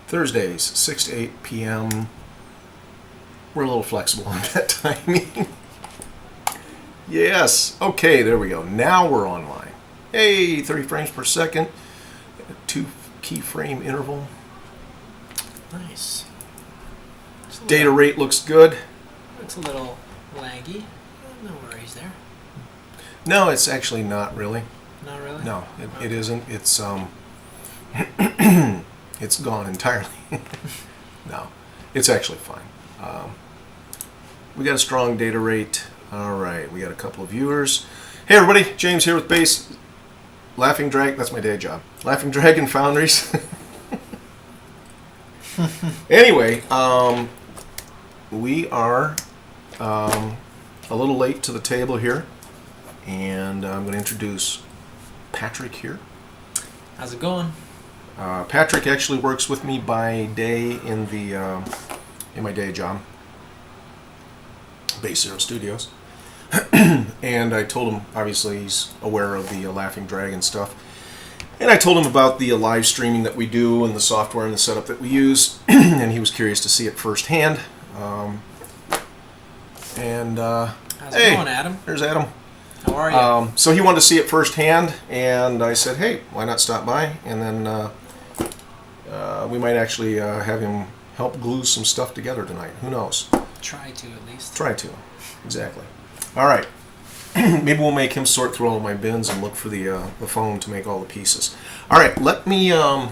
Thursdays, 6 to 8 p.m. We're a little flexible on that timing. Yes. Okay, there we go. Now we're online. Hey, 30 frames per second. 2 keyframe interval. Nice. Data rate looks good. It's a little laggy. No worries there. No, it's actually not really. Not really? No, it isn't. It's it's gone entirely. No, it's actually fine. We got a strong data rate. All right, we got a couple of viewers. Hey everybody, James here with Base Laughing Dragon. That's my day job. Laughing Dragon Foundries. Anyway, we are a little late to the table here, and I'm going to introduce Patrick here. How's it going? Patrick actually works with me by day in my day job, Base Zero Studios. And I told him, obviously he's aware of the Laughing Dragon stuff, and I told him about the live streaming that we do and the software and the setup that we use, and he was curious to see it firsthand. How's it going, Adam? There's Adam. How are you? So he wanted to see it firsthand, and I said, hey, why not stop by? And then we might actually have him help glue some stuff together tonight. Who knows? Try to, at least. Try to. Exactly. All right. Maybe we'll make him sort through all of my bins and look for the phone to make all the pieces. All right. Let me go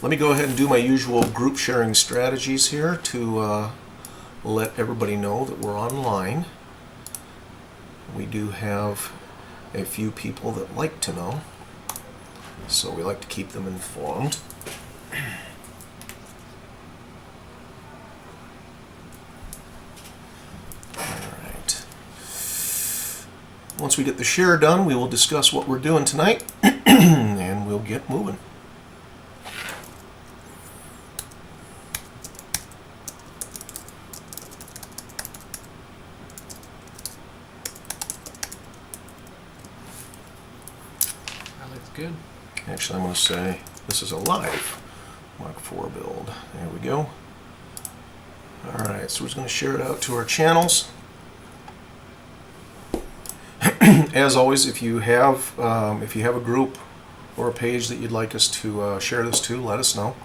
ahead and do my usual group sharing strategies here to let everybody know that we're online. We do have a few people that like to know, so we like to keep them informed. Alright. Once we get the share done, we will discuss what we're doing tonight, and we'll get moving. Good. Actually, I'm going to say this is a live Mark IV build. There we go. Alright, so we're just going to share it out to our channels. As always, if you have a group or a page that you'd like us to share this to, let us know.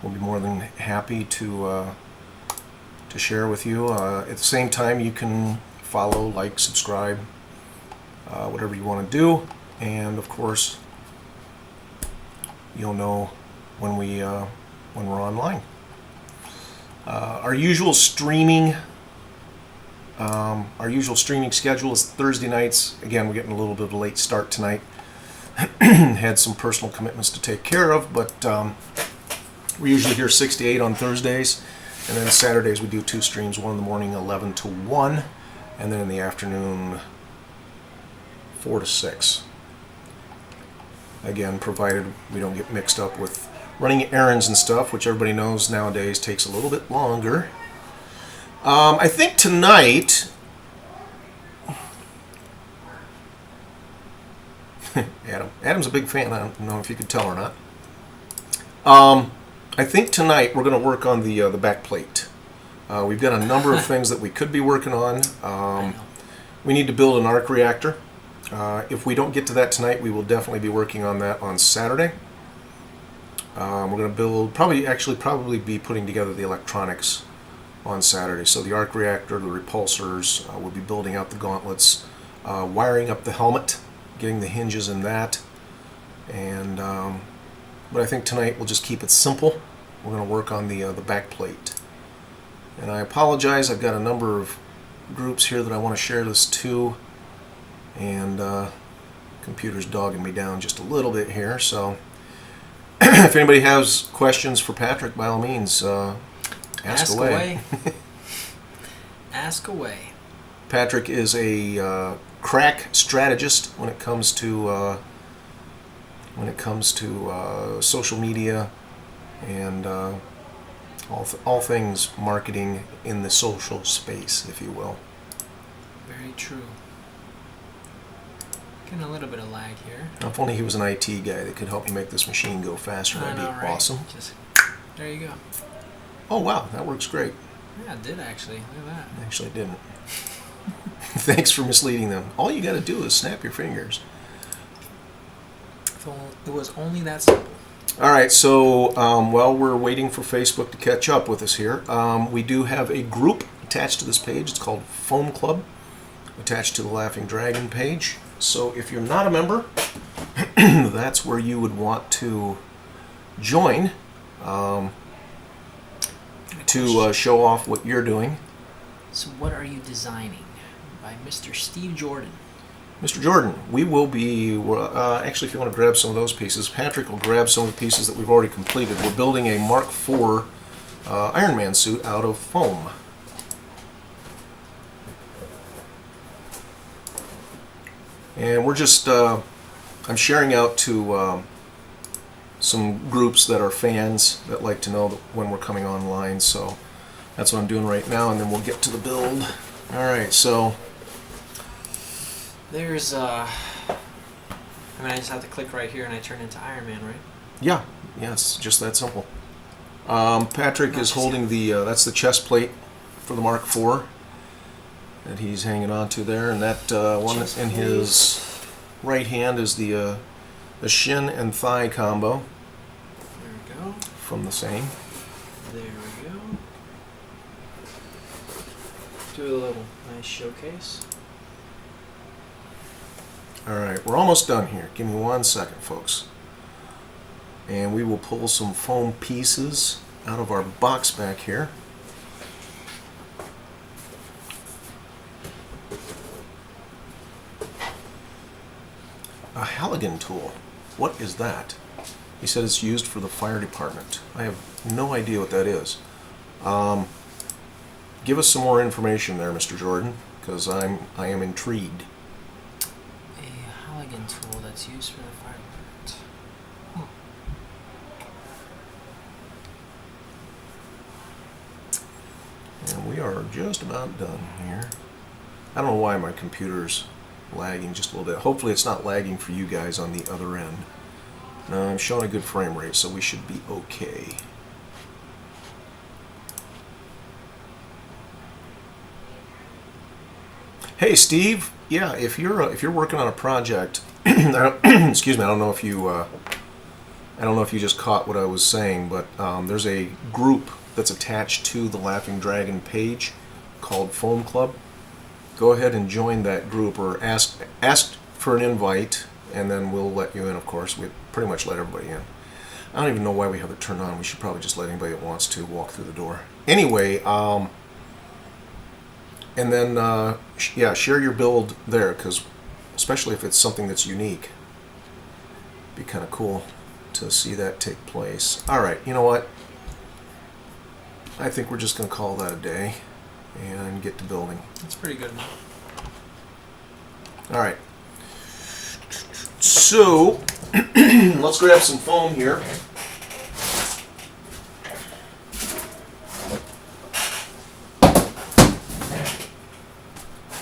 We'll be more than happy to share with you. At the same time, you can follow, like, subscribe, whatever you want to do, and of course, you'll know when we're online. Our usual streaming schedule is Thursday nights. Again, we're getting a little bit of a late start tonight. Had some personal commitments to take care of, but we're usually here 6 to 8 on Thursdays, and then Saturdays we do 2 streams, one in the morning 11 to 1, and then in the afternoon 4 to 6. Again, provided we don't get mixed up with running errands and stuff, which everybody knows nowadays takes a little bit longer. I think tonight... Adam's a big fan. I don't know if you could tell or not. I think tonight we're going to work on the back plate. We've got a number of things that we could be working on. We need to build an arc reactor. If we don't get to that tonight, we will definitely be working on that on Saturday. We're going to build, probably be putting together the electronics on Saturday. So the arc reactor, the repulsors, we'll be building out the gauntlets, wiring up the helmet, getting the hinges in that. And but I think tonight we'll just keep it simple. We're going to work on the back plate. And I apologize, I've got a number of groups here that I want to share this to. And computer's dogging me down just a little bit here, so if anybody has questions for Patrick, by all means, ask away. Ask away. Patrick is a crack strategist when it comes to social media and all things marketing in the social space, if you will. Very true. Getting a little bit of lag here. If only he was an IT guy that could help me make this machine go faster, that'd be awesome. Just There you go. Oh wow, that works great. Yeah, it did actually. Look at that. Actually, it didn't. Thanks for misleading them. All you got to do is snap your fingers. If it was only that simple. All right, so while we're waiting for Facebook to catch up with us here, we do have a group attached to this page. It's called Foam Club, attached to the Laughing Dragon page. So if you're not a member, that's where you would want to join to show off what you're doing. So what are you designing? By Mr. Steve Jordan. Mr. Jordan, we will be, actually if you want to grab some of those pieces, Patrick will grab some of the pieces that we've already completed. We're building a Mark IV Iron Man suit out of foam. And we're just, I'm sharing out to some groups that are fans that like to know that when we're coming online, so that's what I'm doing right now, and then we'll get to the build. Alright, so There's, I mean, I just have to click right here and I turn into Iron Man, right? yeah, it's just that simple. Patrick is holding the, that's the chest plate for the Mark IV that he's hanging on to there, and that one in his right hand is the shin and thigh combo. There we go. From the same. There we go. Do a little nice showcase. Alright, we're almost done here. Give me 1 second, folks. And we will pull some foam pieces out of our box back here. A Halligan tool. What is that? He said it's used for the fire department. I have no idea what that is. Give us some more information there, Mr. Jordan, because I am intrigued. A Halligan tool that's used for the fire department. And we are just about done here. I don't know why my computer's lagging just a little bit. Hopefully it's not lagging for you guys on the other end. No, I'm showing a good frame rate, so we should be okay. Hey Steve, yeah, if you're working on a project, excuse me, I don't know if you just caught what I was saying, but there's a group that's attached to the Laughing Dragon page called Foam Club. Go ahead and join that group, or ask for an invite, and then we'll let you in. Of course, we pretty much let everybody in. I don't even know why we have it turned on. We should probably just let anybody that wants to walk through the door. Anyway, and then yeah, share your build there, because especially if it's something that's unique, it'd be kind of cool to see that take place. All right, you know what? I think we're just going to call that a day and get to building. That's pretty good. All right. So let's grab some foam here.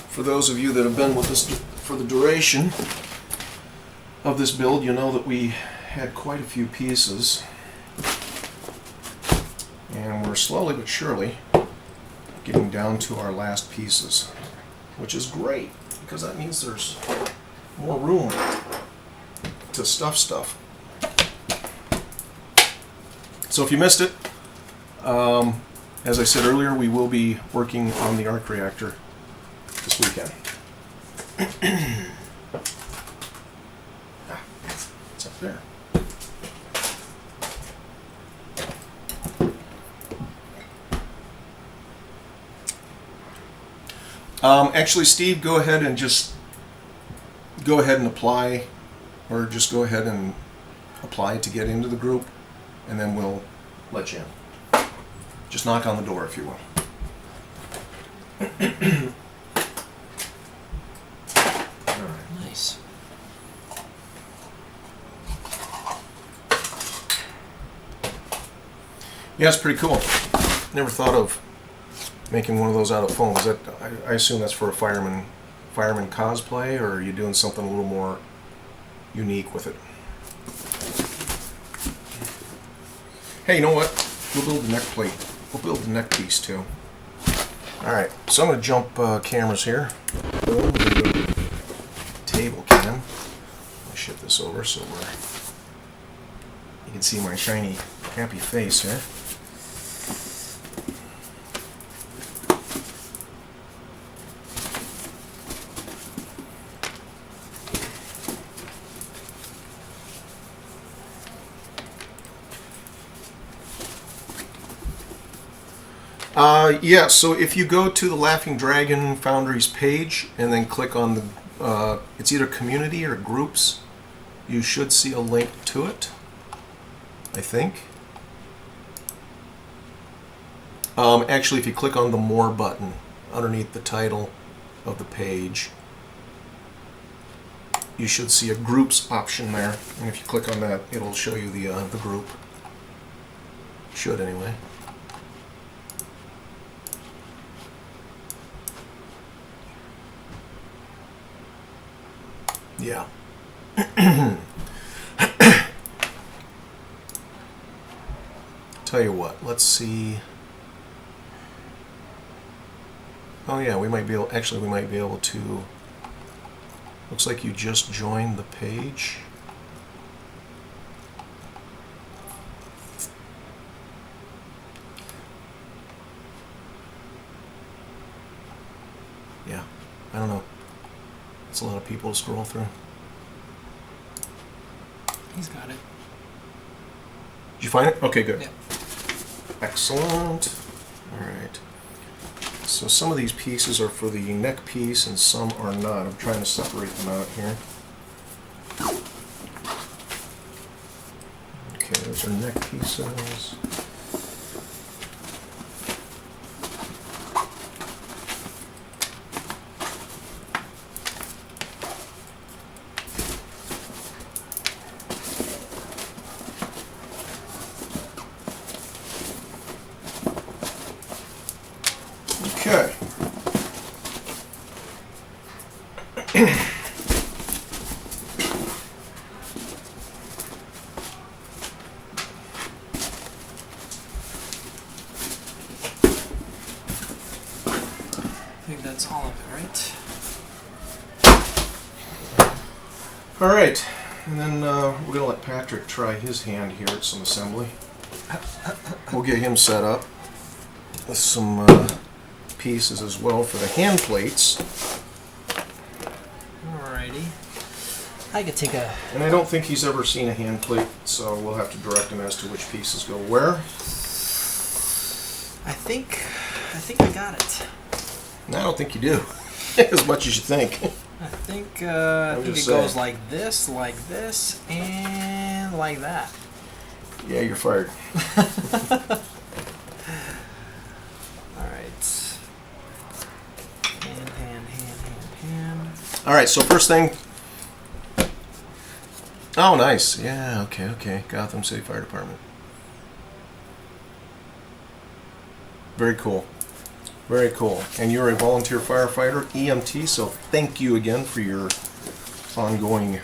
For those of you that have been with us for the duration of this build, you know that we had quite a few pieces, and we're slowly but surely getting down to our last pieces, which is great because that means there's more room to stuff stuff. So if you missed it, as I said earlier, we will be working on the arc reactor this weekend. It's up there. Actually, Steve, go ahead and apply, or just go ahead and apply to get into the group, and then we'll let you in. Just knock on the door, if you will. Nice. Yeah, it's pretty cool. Never thought of making one of those out of foam. Is that, I assume that's for a fireman cosplay, or are you doing something a little more unique with it? Hey, you know what? We'll build the neck plate. We'll build the neck piece too. Alright, so I'm going to jump cameras here. Boom, table cam. I'll shift this over so you can see my shiny, happy face here. Yeah, so if you go to the Laughing Dragon Foundry's page and then click on the, it's either community or groups, you should see a link to it, I think. Actually, if you click on the More button underneath the title of the page, you should see a groups option there. And if you click on that, it'll show you the group. Should anyway. Yeah. Tell you what, let's see. Oh yeah, we might be able, actually we might be able to, looks like you just joined the page. Yeah, I don't know. It's a lot of people to scroll through. He's got it. Did you find it? Okay, good. Yeah. Excellent. All right. So some of these pieces are for the neck piece and some are not. I'm trying to separate them out here. Okay, those are neck pieces. Okay. I think that's all of it, right? All right, and then we're going to let Patrick try his hand here at some assembly. We'll get him set up with some pieces as well for the hand plates. Alrighty. I could take a... And I don't think he's ever seen a hand plate, so we'll have to direct him as to which pieces go where. I think I got it. And I don't think you do, as much as you think. I think it just goes saying. like this, and like that. Yeah, you're fired. Alright. Hand. All right, so first thing. Oh, nice. Yeah, okay. Gotham City Fire Department. Very cool. Very cool. And you're a volunteer firefighter, EMT, so thank you again for your ongoing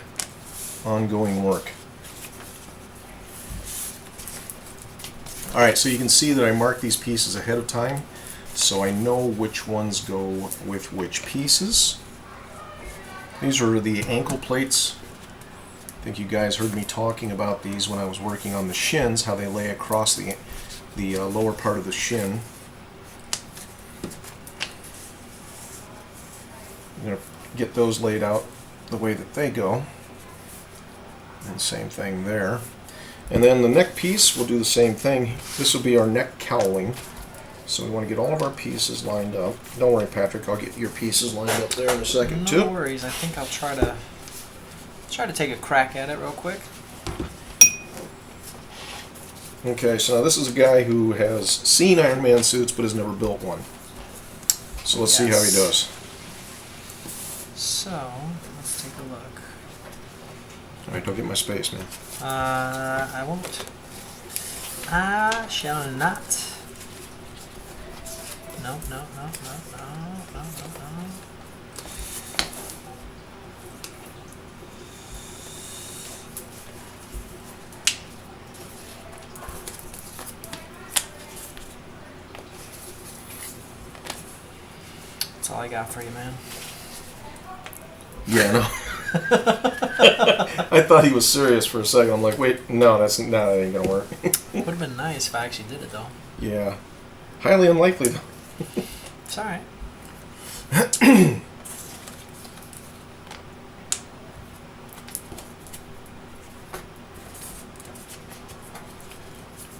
work. All right, so you can see that I marked these pieces ahead of time, so I know which ones go with which pieces. These are the ankle plates. I think you guys heard me talking about these when I was working on the shins, how they lay across the lower part of the shin. I'm going to get those laid out the way that they go. And same thing there. And then the neck piece, we'll do the same thing. This will be our neck cowling. So we want to get all of our pieces lined up. Don't worry, Patrick, I'll get your pieces lined up there in a second, too. No worries. I think I'll try to take a crack at it real quick. Okay, so now this is a guy who has seen Iron Man suits but has never built one. So let's see how he does. So, let's take a look. Alright, don't get my space, man. I won't. I shall not. No. That's all I got for you, man. Yeah, no. I thought he was serious for a second. I'm like, wait, no, that ain't gonna work. Would have been nice if I actually did it, though. Yeah, highly unlikely though. It's all right.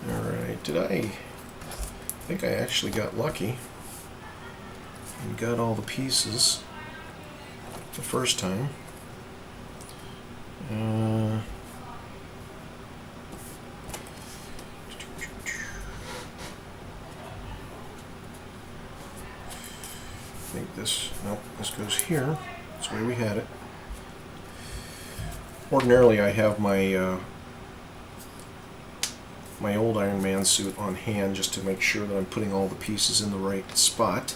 All right, I think I actually got lucky and got all the pieces the first time. I think this goes here. That's the way we had it. Ordinarily, I have my my old Iron Man suit on hand just to make sure that I'm putting all the pieces in the right spot.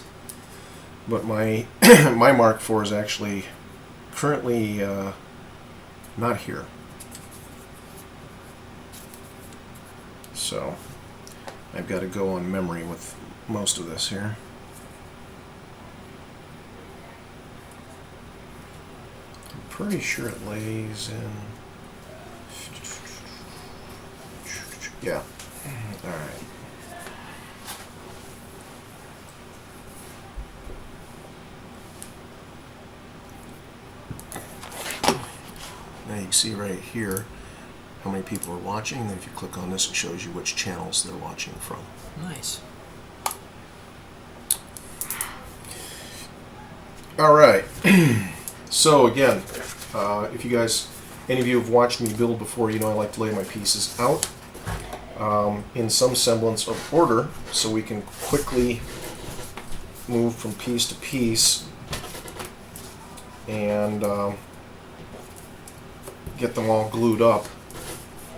But my my Mark IV is actually currently not here. So I've got to go on memory with most of this here. I'm pretty sure it lays in. Yeah. All right. Now you can see right here how many people are watching. And then if you click on this, it shows you which channels they're watching from. Nice. All right. So again, if you guys, any of you have watched me build before, you know I like to lay my pieces out in some semblance of order so we can quickly move from piece to piece and get them all glued up,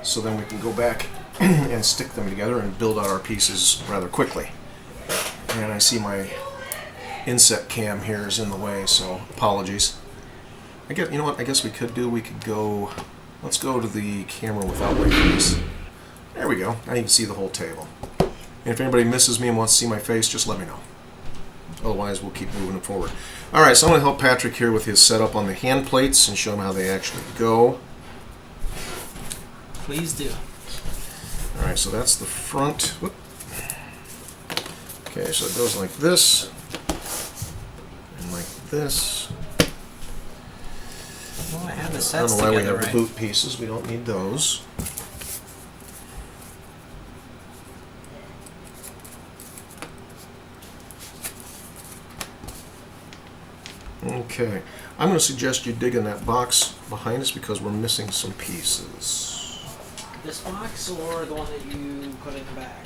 so then we can go back and stick them together and build out our pieces rather quickly. And I see my inset cam here is in the way, so apologies. I guess, you know what, I guess we could go, let's go to the camera without my face. There we go. Now you can see the whole table. And if anybody misses me and wants to see my face, just let me know. Otherwise, we'll keep moving forward. All right, so I'm going to help Patrick here with his setup on the hand plates and show him how they actually go. Please do. All right, so that's the front. Whoop. Okay, so it goes like this and like this. Well, I have the I don't sets know why we together, have right? the boot pieces. We don't need those. Okay, I'm going to suggest you dig in that box behind us because we're missing some pieces. This box or the one that you put in the back?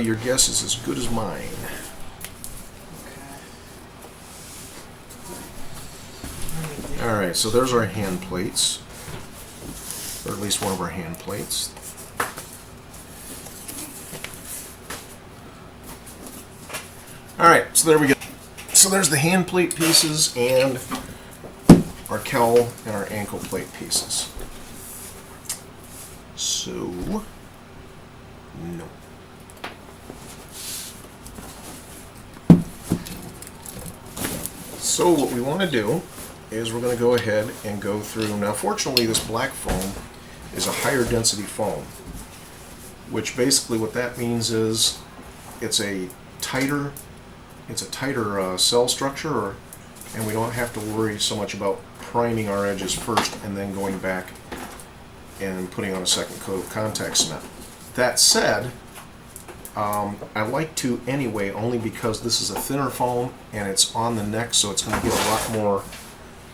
Your guess is as good as mine. Okay. All right, so there's our hand plates, or at least one of our hand plates. All right, so there we go. So there's the hand plate pieces and our cowl and our ankle plate pieces. So, no. So what we want to do is we're going to go ahead and go through. Now, fortunately, this black foam is a higher density foam, which basically what that means is it's a tighter cell structure, and we don't have to worry so much about priming our edges first and then going back and putting on a second coat of contact cement. That said, I like to anyway, only because this is a thinner foam and it's on the neck, so it's going to get a lot more.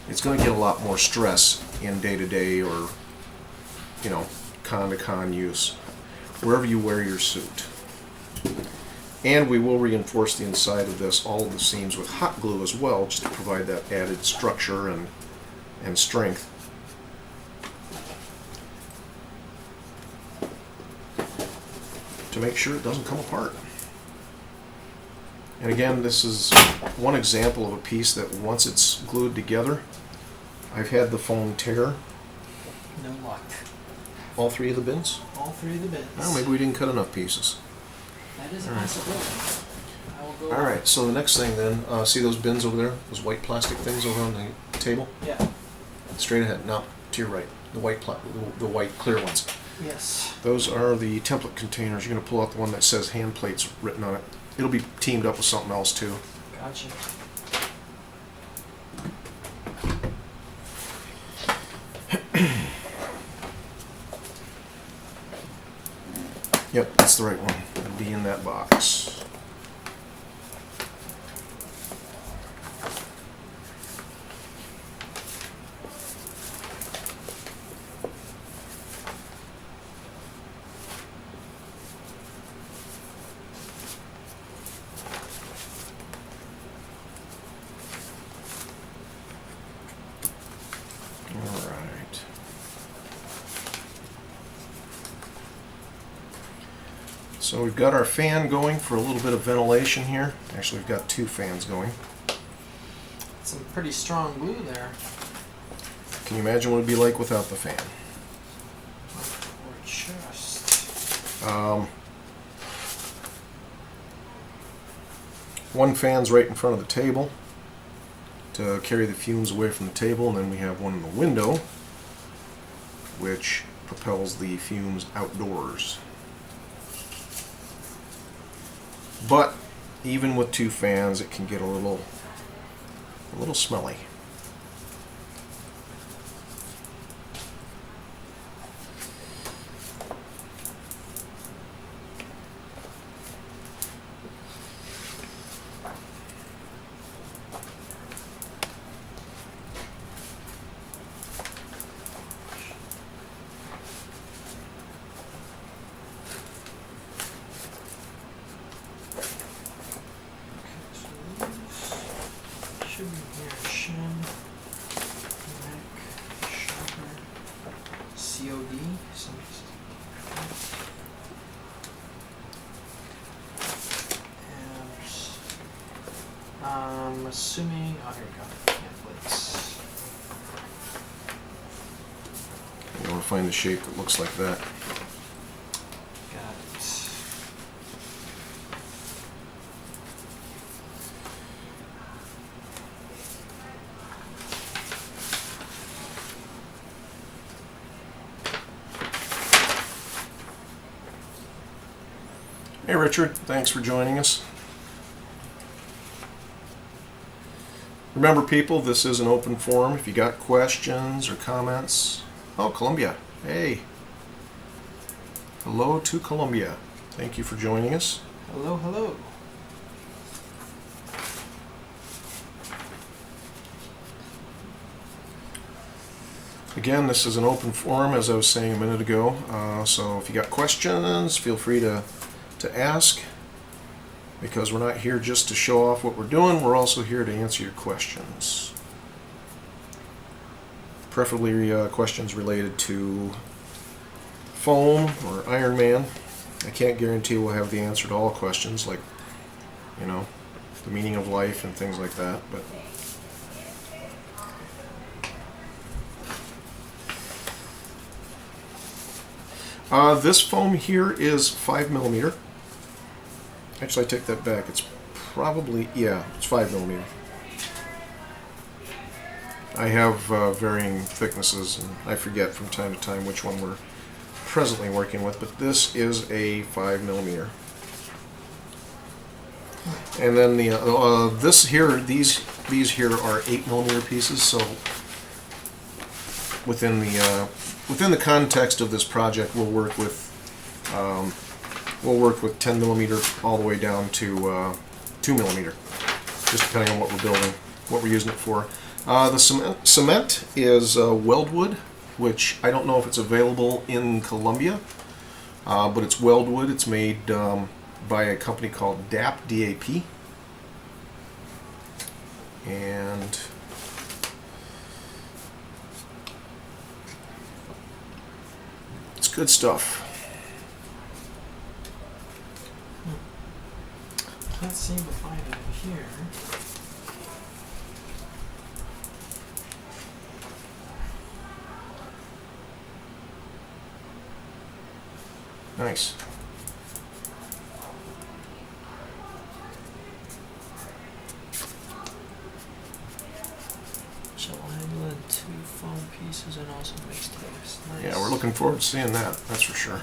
It's going to get a lot more stress in day-to-day or, you know, con-to-con use, wherever you wear your suit. And we will reinforce the inside of this, all of the seams, with hot glue as well, just to provide that added structure and strength. To make sure it doesn't come apart. And again, this is one example of a piece that once it's glued together, I've had the foam tear. No luck. All three of the bins? All three of the bins. Well, maybe we didn't cut enough pieces. That is a possibility. I will go. All right, so the next thing then, see those bins over there? Those white plastic things over on the table? Yeah. Straight ahead, now to your right. The the white clear ones. Yes. Those are the template containers. You're going to pull out the one that says hand plates written on it. It'll be teamed up with something else too. Gotcha. Yep, that's the right one. It'll be in that box. So we've got our fan going for a little bit of ventilation here. Actually, we've got two fans going. Some pretty strong glue there. Can you imagine what it'd be like without the fan? Or just. One fan's right in front of the table to carry the fumes away from the table, and then we have one in the window which propels the fumes outdoors. But even with two fans, it can get a little smelly. Should be here. Shin, neck, shoulder, COD. And I'm assuming. Oh, here we go. Pamphlets. You want to find the shape that looks like that. Got it. Hey Richard, thanks for joining us. Remember people, this is an open forum. If you got questions or comments. Oh, Columbia. Hey. Hello to Columbia. Thank you for joining us. Hello, hello. Again, this is an open forum, as I was saying a minute ago. So if you got questions, feel free to ask, because we're not here just to show off what we're doing. We're also here to answer your questions. Preferably questions related to foam or Iron Man. I can't guarantee we'll have the answer to all questions, like, you know, the meaning of life and things like that, but this foam here is 5mm. Actually, I take that back. It's probably, yeah, it's 5mm. I have varying thicknesses, and I forget from time to time which one we're presently working with, but this is a 5mm. And then the this here, these here are 8mm pieces. So within the context of this project, we'll work with 10mm all the way down to 2mm, just depending on what we're building, what we're using it for. The cement is weldwood, which I don't know if it's available in Columbia, but it's weldwood. It's made by a company called DAP, D-A-P. And it's good stuff. Can't seem to find it here. Nice. This is an awesome mixtape. Nice. Yeah, we're looking forward to seeing that. That's for sure.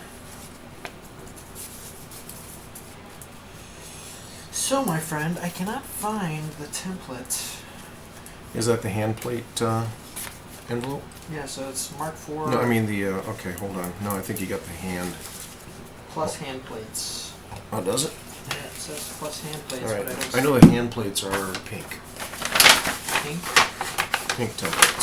So, my friend, I cannot find the template. Is that the hand plate envelope? Yeah, so it's Mark 4 No, I mean the. Okay, hold on. No, I think you got the hand. plus hand plates. Oh, does it? Yeah, it says plus hand plates, All right. but I don't I know see the hand plates are pink. pink. Pink templates.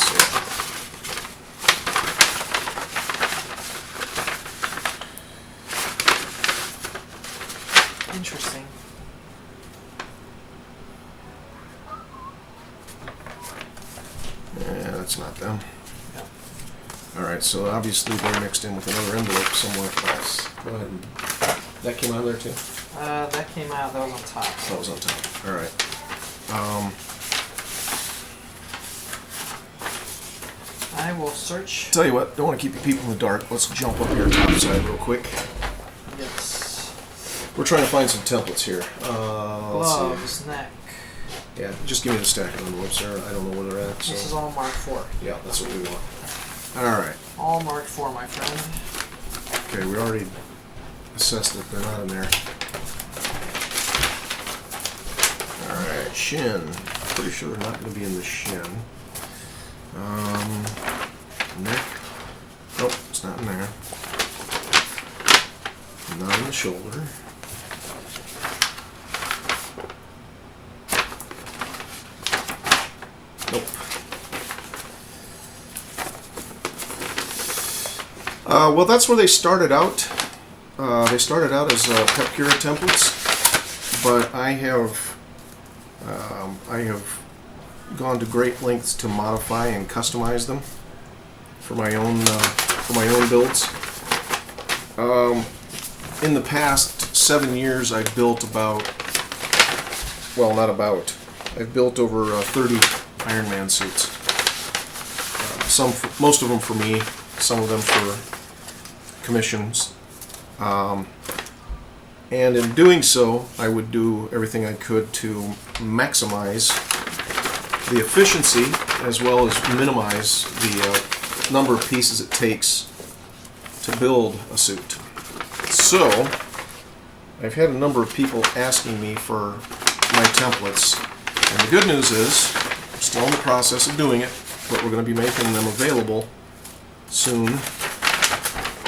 Interesting. Yeah, that's not them. Yeah. All right, so obviously they're mixed in with another envelope somewhere else. Go ahead. That came out of there too? That came out, that was on top. That was on top. All right. I will search. Tell you what, don't want to keep you people in the dark. Let's jump up here top side real quick. Yes. We're trying to find some templates here. Let's see. Gloves, neck. Yeah, just give me the stack of envelopes there. I don't know where they're at. So. This is all Mark 4. Yeah, that's what we want. All right. All Mark 4, my friend. Okay, we already assessed that they're not in there. All right, shin. Pretty sure they're not going to be in the shin. Neck. Nope, it's not in there. Not in the shoulder. Nope. Well, that's where they started out. They started out as Pepcura templates, but I have gone to great lengths to modify and customize them for my own builds. In the past 7 years, I've built I've built over 30 Iron Man suits. Most of them for me, some of them for commissions. And in doing so, I would do everything I could to maximize the efficiency as well as minimize the number of pieces it takes to build a suit. So, I've had a number of people asking me for my templates, and the good news is, I'm still in the process of doing it, but we're going to be making them available soon.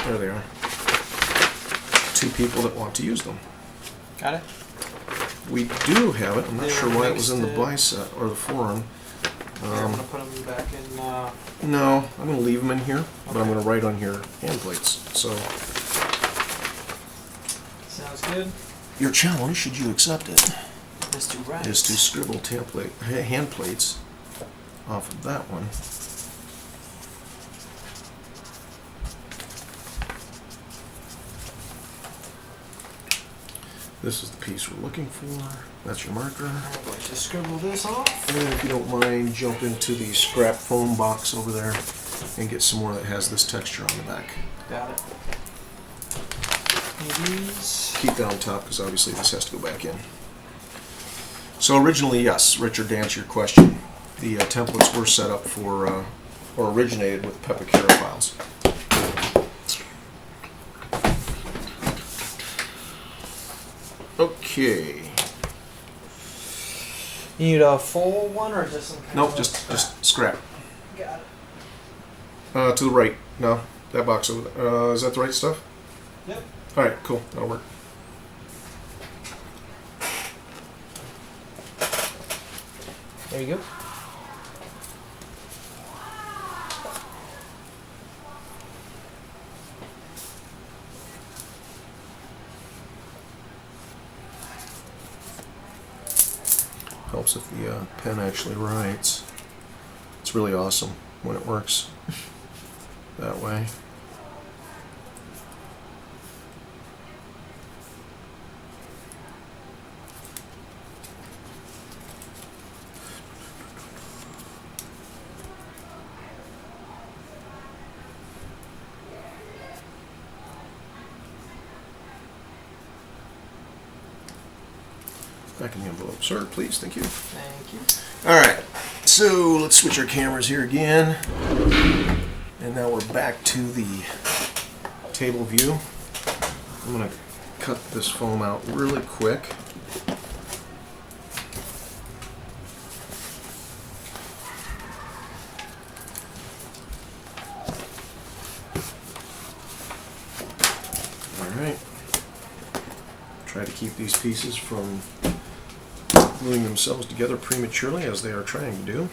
There they are. 2 people that want to use them. Got it? We do have it. I'm not They sure were why it was in the mixed buy set or the forum. I'm going to put them back in. No, I'm going to leave them in here, but I'm Okay. going to write on here hand plates. So, Sounds good. your challenge, should you accept it, Let's do right. is to scribble hand plates off of that one. This is the piece we're looking for. That's your marker. I'm going to scribble this off. And if you don't mind, jump into the scrap foam box over there and get some more that has this texture on the back. Got it. And these. Keep that on top because obviously this has to go back in. So originally, yes, Richard, to answer your question, the templates were set up for, or originated with Pepcura files. Okay. You need a full one or just some kind Nope, of just scrap. Got it. To the right. No, that box over there. Is that the right stuff? Yep. All right, cool. That'll work. There you go. Helps if the pen actually writes. It's really awesome when it works that way. Back in the envelope, sir, please. Thank you. Thank you. All right, so let's switch our cameras here again. And now we're back to the table view. I'm going to cut this foam out really quick. Alright. Try to keep these pieces from gluing themselves together prematurely as they are trying to do.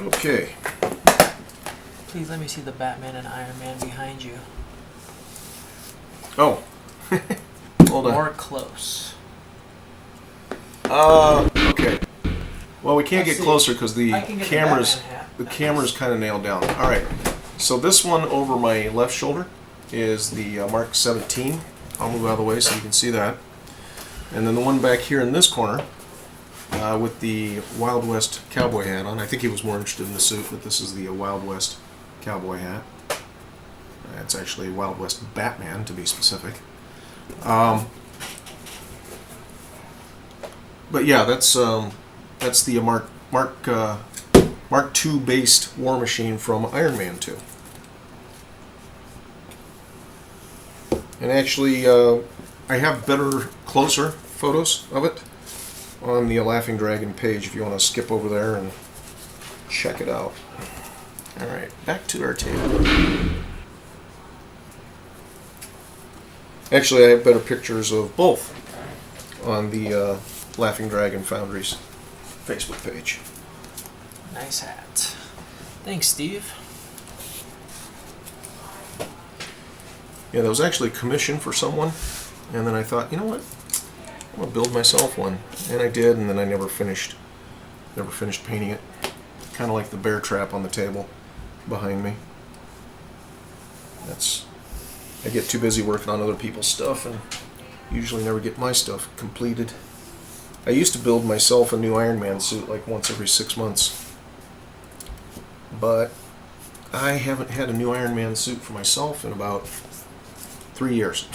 Okay. Please let me see the Batman and Iron Man behind you. Oh. Hold on. More close. Okay. Well, we can't Let's get see. closer because the I can get camera's the camera's kind of nailed down. All right. So this one over my left shoulder is the Mark 17. I'll move out of the way so you can see that. And then the one back here in this corner with the Wild West cowboy hat on. I think he was more interested in the suit, but this is the Wild West cowboy hat. It's actually Wild West Batman, to be specific. But yeah, that's the Mark II based War Machine from Iron Man 2. And actually, I have better, closer photos of it on the Laughing Dragon page if you want to skip over there and check it out. Alright, back to our table. Actually, I have better pictures of both on the Laughing Dragon Foundry's Facebook page. Nice hat. Thanks, Steve. Yeah, that was actually a commission for someone, and then I thought, you know what, I'm gonna build myself one, and I did, and then I never finished painting it. Kind of like the bear trap on the table behind me. I get too busy working on other people's stuff and usually never get my stuff completed. I used to build myself a new Iron Man suit like once every 6 months, but I haven't had a new Iron Man suit for myself in about 3 years.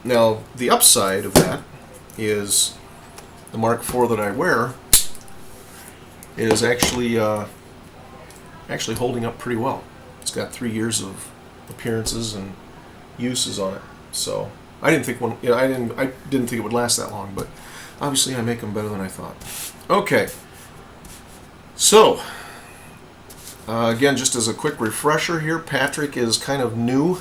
Now, the upside of that is the Mark IV that I wear is actually holding up pretty well. It's got 3 years of appearances and uses on it. So I didn't think I didn't think it would last that long, but obviously I make them better than I thought. Okay. So again, just as a quick refresher here, Patrick is kind of new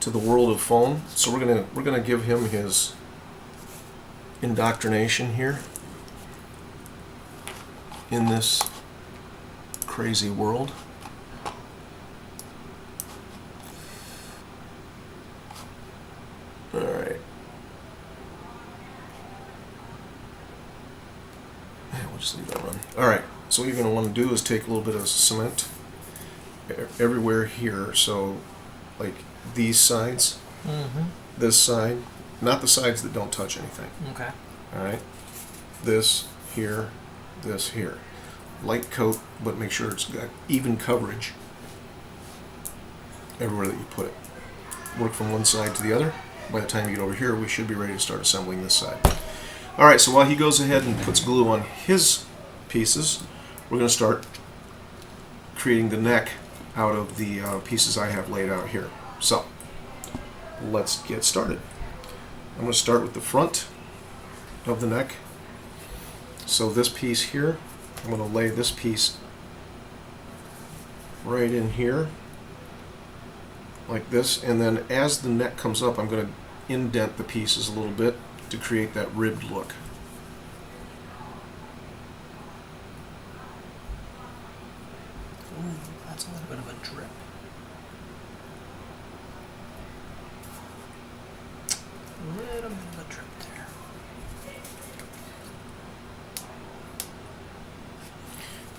to the world of foam, so we're gonna give him his indoctrination here in this crazy world. All right. Yeah, we'll just leave that run. All right. So what you're going to want to do is take a little bit of cement everywhere here. So, like these sides, this side, not the sides that don't touch anything. Okay. All right. This here, this here. Light coat, but make sure it's got even coverage everywhere that you put it. Work from one side to the other. By the time you get over here, we should be ready to start assembling this side. All right, so while he goes ahead and puts glue on his pieces, we're going to start creating the neck out of the pieces I have laid out here. So, let's get started. I'm going to start with the front of the neck. So this piece here, I'm going to lay this piece right in here, like this, and then as the neck comes up, I'm going to indent the pieces a little bit to create that ribbed look. Ooh, that's a little bit of a drip. A little bit of a drip there.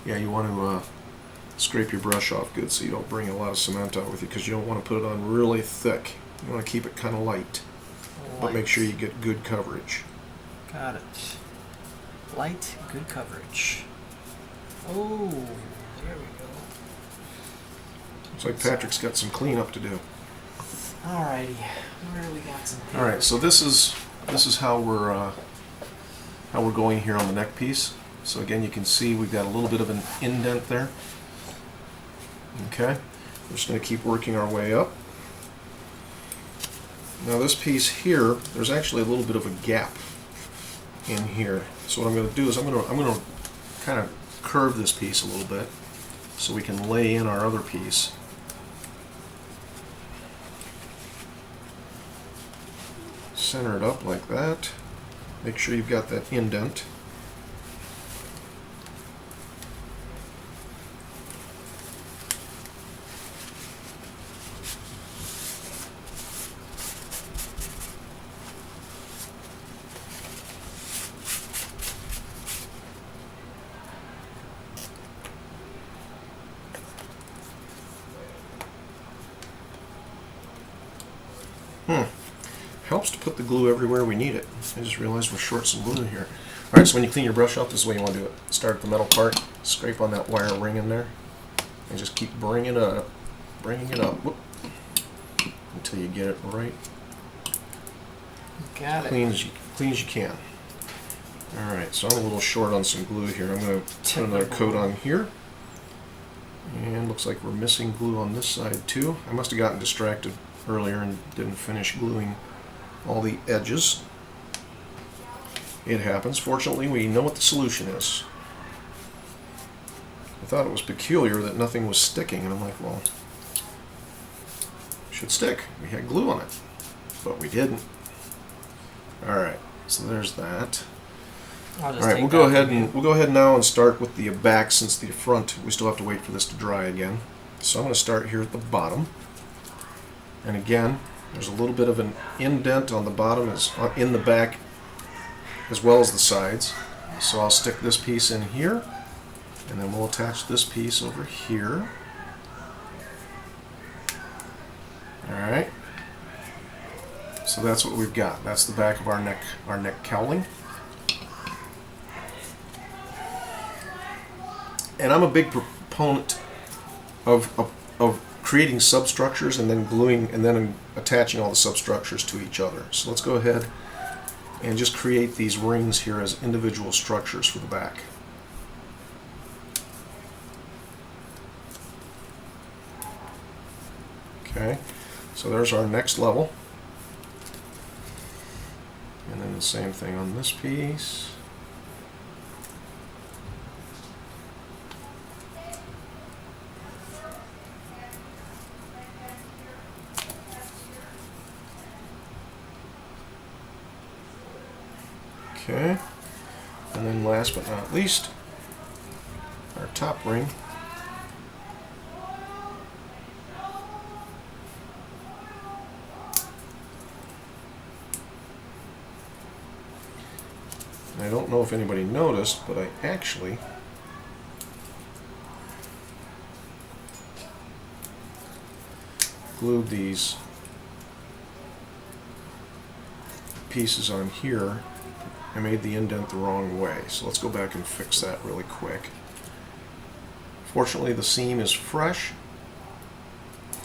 Yeah, you want to scrape your brush off good so you don't bring a lot of cement out with you, because you don't want to put it on really thick. You want to keep it kind of light, but make sure you get good coverage. Got it. Light, good coverage. Oh, there we go. Looks like Patrick's got some cleanup to do. Alrighty, where we got some. All right, so this is how we're going here on the neck piece. So again, you can see we've got a little bit of an indent there. Okay, we're just going to keep working our way up. Now this piece here, there's actually a little bit of a gap in here. So what I'm going to do is I'm going to kind of curve this piece a little bit so we can lay in our other piece. Center it up like that. Make sure you've got that indent. Helps to put the glue everywhere we need it. I just realized we're short some glue here. Alright, so when you clean your brush off, this is the way you want to do it. Start at the metal part, scrape on that wire ring in there, and just keep bringing it up, whoop, until you get it right. Got it. Clean as you can. Alright, so I'm a little short on some glue here. I'm going to put another coat on here. And looks like we're missing glue on this side too. I must have gotten distracted earlier and didn't finish gluing all the edges. It happens. Fortunately, we know what the solution is. I thought it was peculiar that nothing was sticking, and I'm like, well, it should stick. We had glue on it, but we didn't. Alright, so there's that. Alright, we'll go ahead now and start with the back, since the front we still have to wait for this to dry again. So I'm going to start here at the bottom. And again, there's a little bit of an indent on the bottom, in the back, as well as the sides. So I'll stick this piece in here, and then we'll attach this piece over here. Alright. So that's what we've got. That's the back of our neck cowling. And I'm a big proponent of creating substructures and then gluing and then attaching all the substructures to each other. So let's go ahead and just create these rings here as individual structures for the back. Okay, so there's our next level. And then the same thing on this piece. Okay, and then last but not least, our top ring. And I don't know if anybody noticed, but I actually glued these pieces on here. I made the indent the wrong way, so let's go back and fix that really quick. Fortunately, the seam is fresh,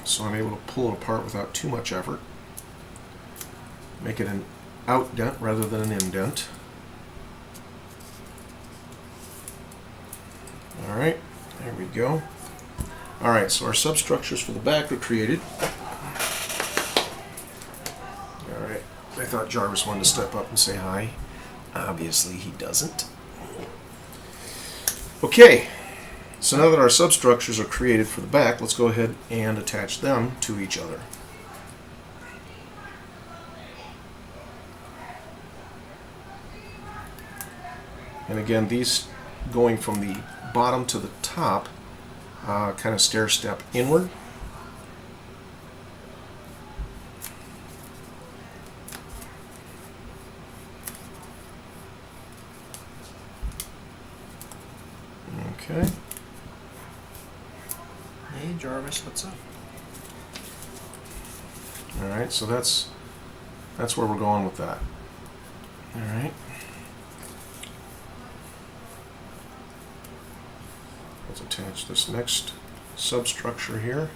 so I'm able to pull it apart without too much effort. Make it an outdent rather than an indent. Alright, there we go. Alright, so our substructures for the back are created. Alright, I thought Jarvis wanted to step up and say hi. Obviously he doesn't. Okay, so now that our substructures are created for the back, let's go ahead and attach them to each other. And again, these going from the bottom to the top kind of stair step inward. Okay. Hey Jarvis, what's up? Alright, so that's where we're going with that. Alright. Let's attach this next substructure here.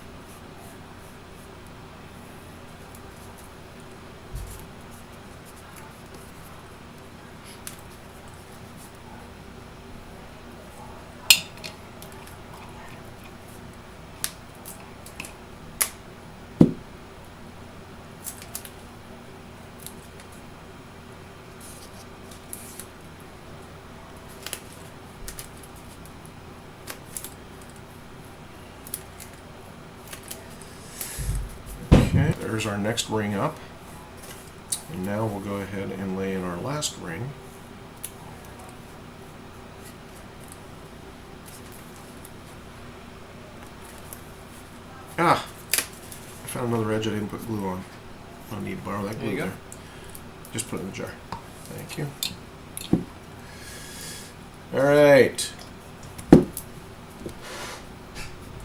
Okay, there's our next ring up. And now we'll go ahead and lay in our last ring. Ah! I found another edge I didn't put glue on. I'll need to borrow that glue there. Just put it in the jar. Thank you. Alright.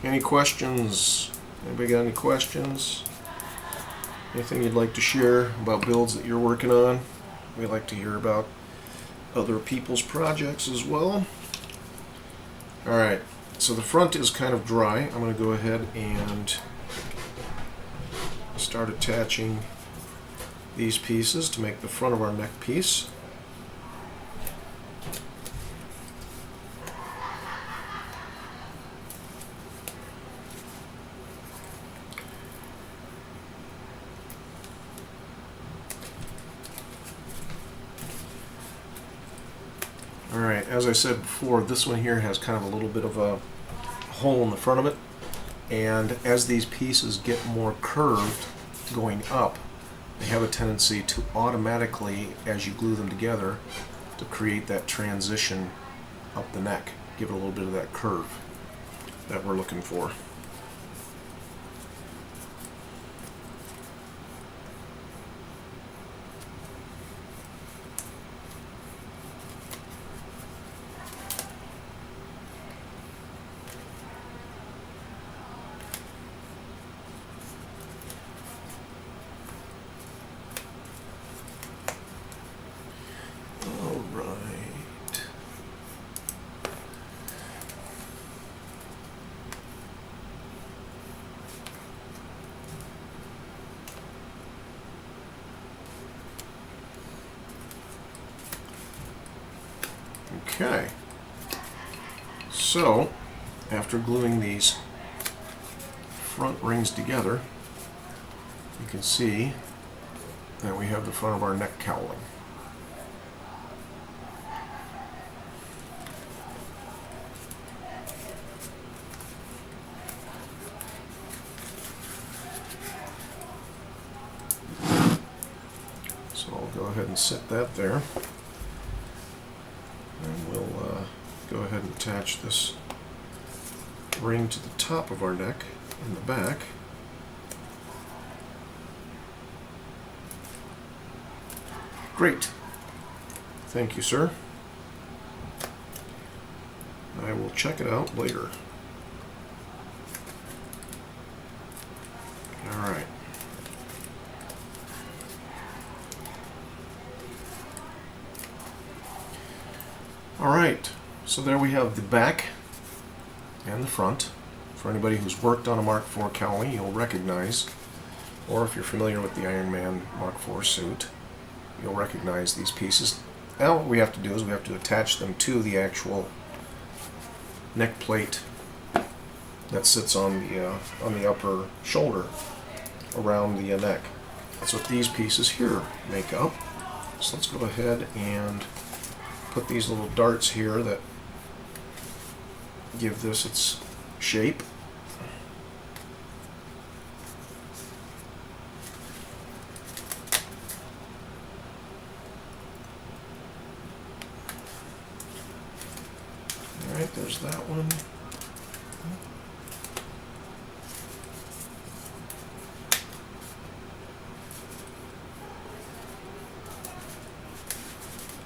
Any questions? Anybody got any questions? Anything you'd like to share about builds that you're working on? We like to hear about other people's projects as well. Alright, so the front is kind of dry. I'm going to go ahead and start attaching these pieces to make the front of our neck piece. Alright, as I said before, this one here has kind of a little bit of a hole in the front of it, and as these pieces get more curved going up, they have a tendency to automatically, as you glue them together, to create that transition up the neck, give it a little bit of that curve that we're looking for. Okay, so after gluing these front rings together, you can see that we have the front of our neck cowling. So I'll go ahead and set that there. And we'll go ahead and attach this ring to the top of our neck in the back. Great. Thank you, sir. I will check it out later. All right. Alright, so there we have the back and the front. For anybody who's worked on a Mark IV cowling, you'll recognize, or if you're familiar with the Iron Man Mark IV suit, you'll recognize these pieces. Now what we have to do is we have to attach them to the actual neck plate that sits on the upper shoulder around the neck. That's what these pieces here make up. So let's go ahead and put these little darts here that give this its shape. Alright, there's that one.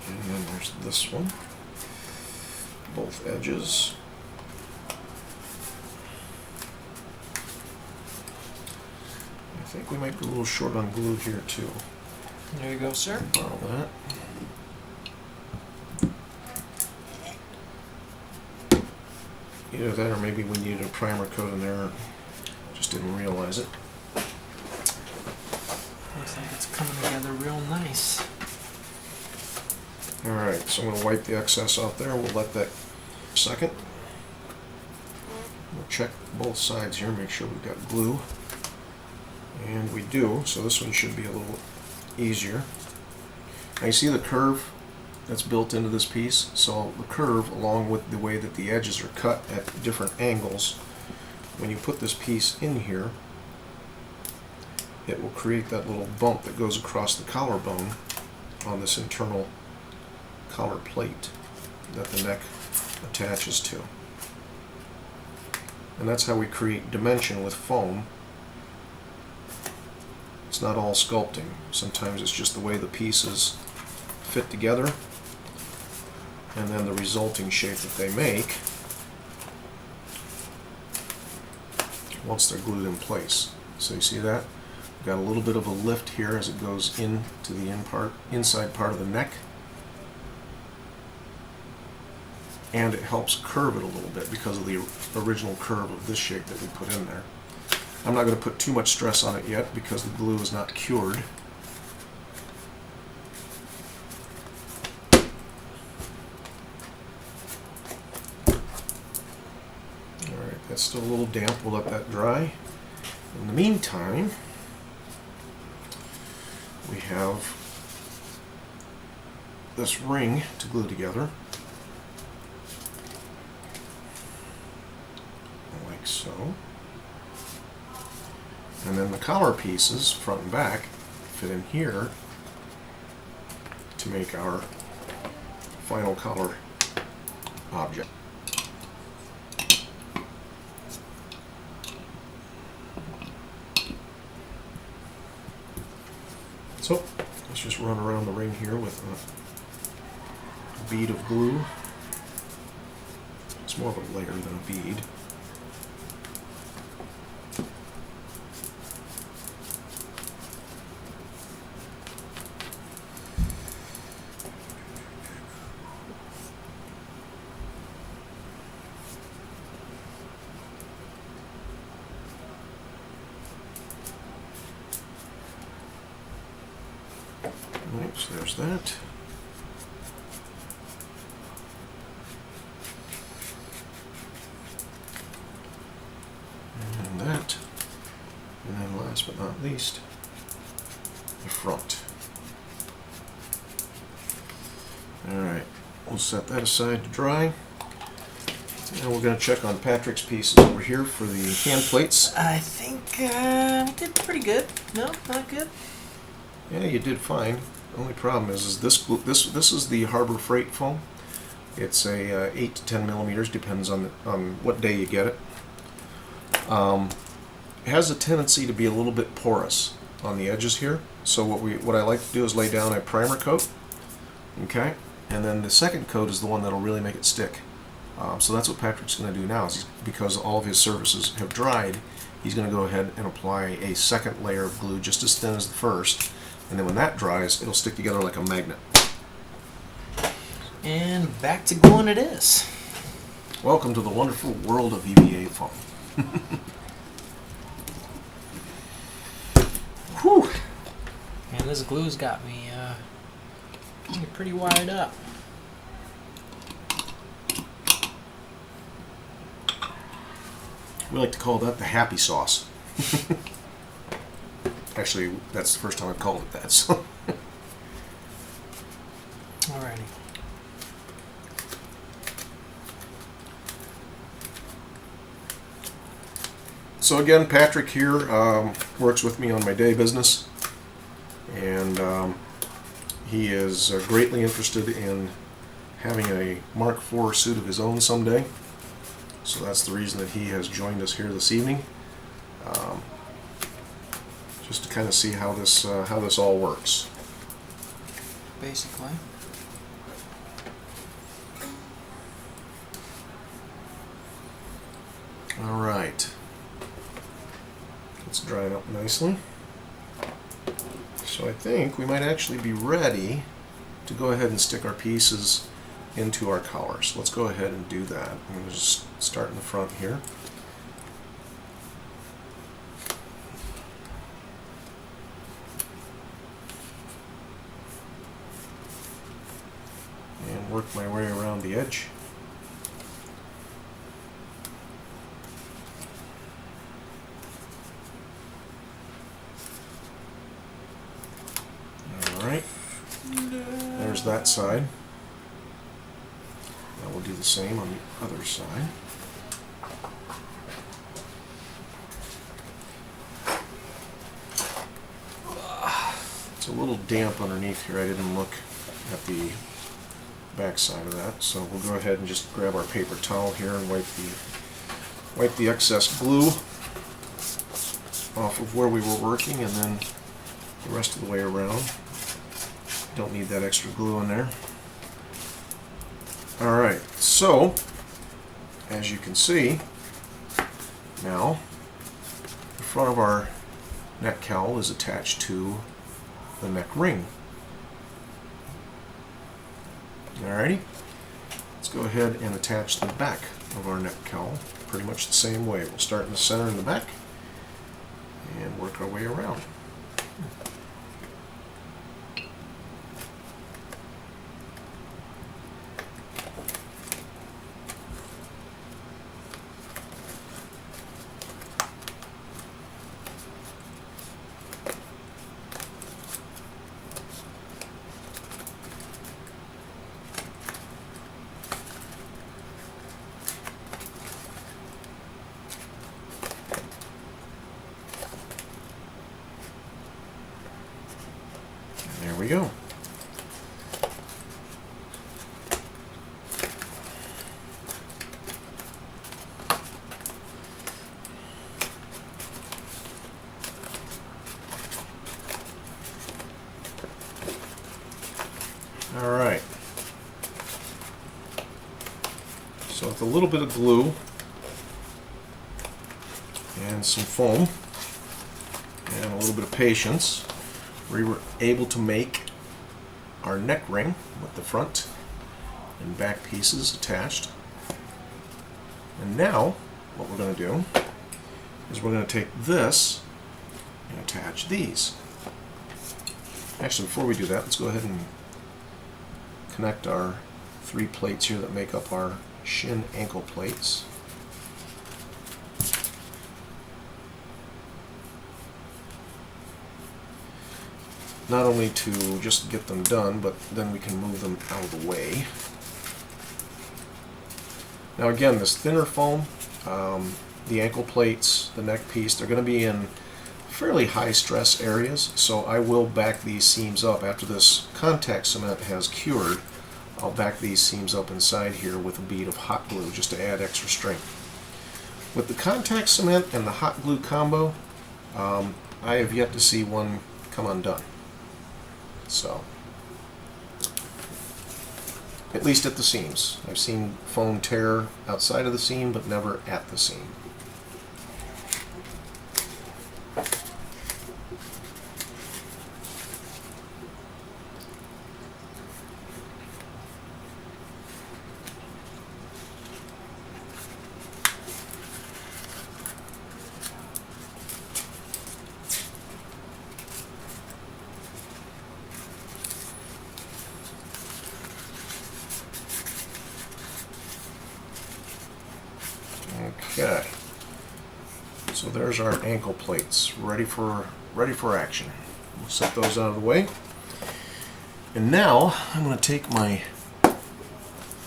And then there's this one, both edges. I think we might be a little short on glue here too. There you go, sir. Borrow that. Either that or maybe we needed a primer coat in there, just didn't realize it. Looks like it's coming together real nice. Alright, so I'm going to wipe the excess off there. We'll let that second. We'll check both sides here, make sure we've got glue. And we do, so this one should be a little easier. Now you see the curve that's built into this piece? So the curve, along with the way that the edges are cut at different angles, when you put this piece in here, it will create that little bump that goes across the collarbone on this internal collar plate that the neck attaches to. And that's how we create dimension with foam. It's not all sculpting. Sometimes it's just the way the pieces fit together and then the resulting shape that they make once they're glued in place. So you see that? We've got a little bit of a lift here as it goes into the inside part of the neck. And it helps curve it a little bit because of the original curve of this shape that we put in there. I'm not going to put too much stress on it yet because the glue is not cured. Alright, that's still a little damp. We'll let that dry. In the meantime, we have this ring to glue together. Like so. And then the collar pieces, front and back, fit in here to make our final collar object. So, let's just run around the ring here with a bead of glue. It's more of a layer than a bead. Oops, there's that. And that. And then last but not least, the front. Alright, we'll set that aside to dry. And we're going to check on Patrick's pieces over here for the hand plates. I think we did pretty good. No, not good. Yeah, you did fine. The only problem is this glue, this is the Harbor Freight foam. It's a 8 to 10 millimeters, depends on what day you get it. It has a tendency to be a little bit porous on the edges here. So what I like to do is lay down a primer coat, okay, and then the second coat is the one that'll really make it stick. So that's what Patrick's going to do now, is because all of his surfaces have dried, he's going to go ahead and apply a second layer of glue just as thin as the first. And then when that dries, it'll stick together like a magnet. And back to gluing it is. Welcome to the wonderful world of EVA foam. Whew. And this glue's got me pretty wired up. We like to call that the happy sauce. Actually, that's the first time I've called it that. So. Alrighty. So again, Patrick here works with me on my day business, and he is greatly interested in having a Mark IV suit of his own someday. So that's the reason that he has joined us here this evening. Just to kind of see how this all works. Basically. All right. It's dried up nicely. So I think we might actually be ready to go ahead and stick our pieces into our collars. Let's go ahead and do that. I'm going to just start in the front here. And work my way around the edge. Alright, there's that side. Now we'll do the same on the other side. It's a little damp underneath here. I didn't look at the back side of that, so we'll go ahead and just grab our paper towel here and wipe the excess glue off of where we were working, and then the rest of the way around. Don't need that extra glue in there. Alright, so as you can see, now the front of our neck cowl is attached to the neck ring. Alrighty, let's go ahead and attach the back of our neck cowl pretty much the same way. We'll start in the center in the back and work our way around. There we go. All right. So with a little bit of glue and some foam and a little bit of patience, we were able to make our neck ring with the front and back pieces attached. And now what we're going to do is we're going to take this and attach these. Actually, before we do that, let's go ahead and connect our 3 plates here that make up our shin ankle plates. Not only to just get them done, but then we can move them out of the way. Now again, this thinner foam, the ankle plates, the neck piece, they're going to be in fairly high stress areas, so I will back these seams up. After this contact cement has cured, I'll back these seams up inside here with a bead of hot glue just to add extra strength. With the contact cement and the hot glue combo, I have yet to see one come undone. So, at least at the seams. I've seen foam tear outside of the seam, but never at the seam. Okay, so there's our ankle plates ready for action. We'll set those out of the way, and now I'm going to take my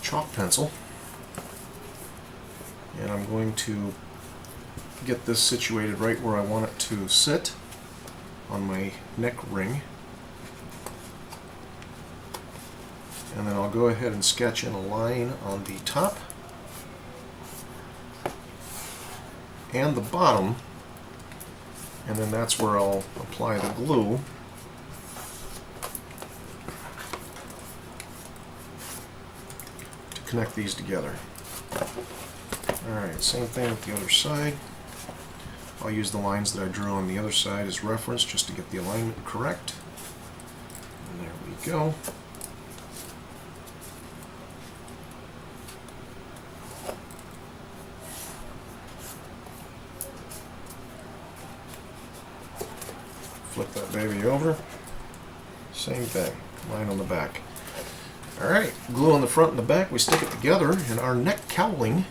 chalk pencil and I'm going to get this situated right where I want it to sit on my neck ring, and then I'll go ahead and sketch in a line on the top and the bottom, and then that's where I'll apply the glue. To connect these together. Alright, same thing with the other side. I'll use the lines that I drew on the other side as reference just to get the alignment correct. And there we go. Flip that baby over. Same thing. Line on the back. Alright, glue on the front and the back. We stick it together and our neck cowling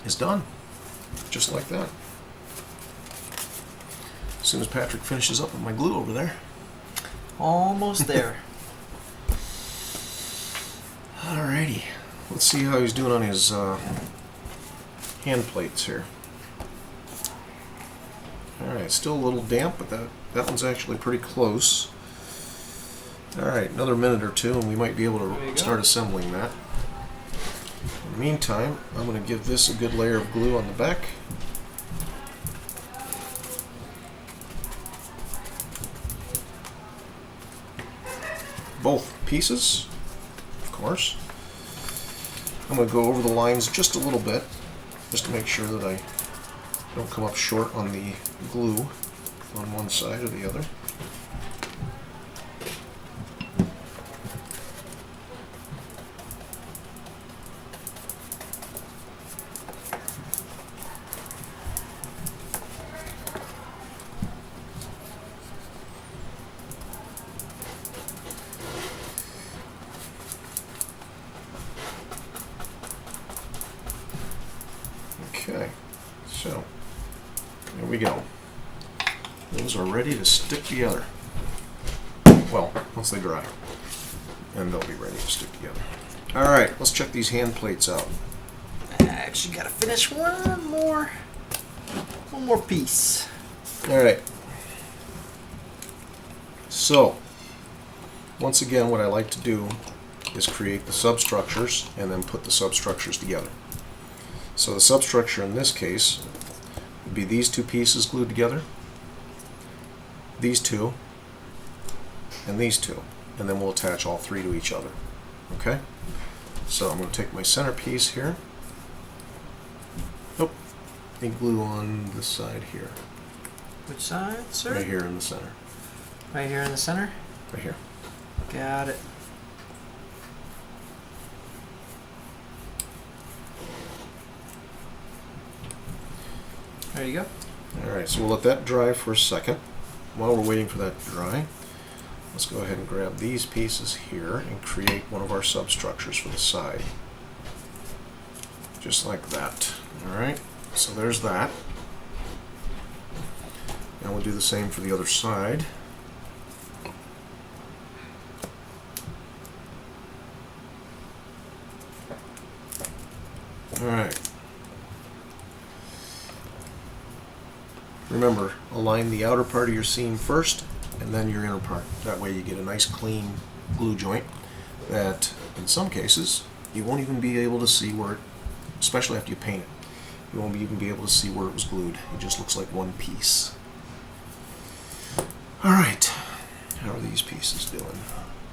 is done. Just like that. As soon as Patrick finishes up with my glue over there. Almost there. Alrighty. Let's see how he's doing on his hand plates here. Alright, still a little damp, but that one's actually pretty close. Alright, another minute or two and we might be able to start assembling that. In the meantime, I'm going to give this a good layer of glue on the back. Both pieces, of course. I'm going to go over the lines just a little bit, just to make sure that I don't come up short on the glue on one side or the other. Okay, so there we go. Those are ready to stick together. Well, once they dry, and they'll be ready to stick together. All right, let's check these hand plates out. I actually gotta finish one more piece. All right. So, once again, what I like to do is create the substructures and then put the substructures together. So the substructure in this case would be these two pieces glued together, these two, and these two, and then we'll attach all three to each other. Okay? So I'm going to take my center piece here. Nope. And glue on this side here. Which side, sir? Right here in the center. Right here in the center? Right here. Got it. There you go. Alright, so we'll let that dry for a second. While we're waiting for that to dry, let's go ahead and grab these pieces here and create one of our substructures for the side. Just like that. Alright, so there's that. Now we'll do the same for the other side. Alright. Remember, align the outer part of your seam first and then your inner part. That way you get a nice clean glue joint that in some cases you won't even be able to see where it, especially after you paint it, you won't even be able to see where it was glued. It just looks like one piece. Alright, how are these pieces doing?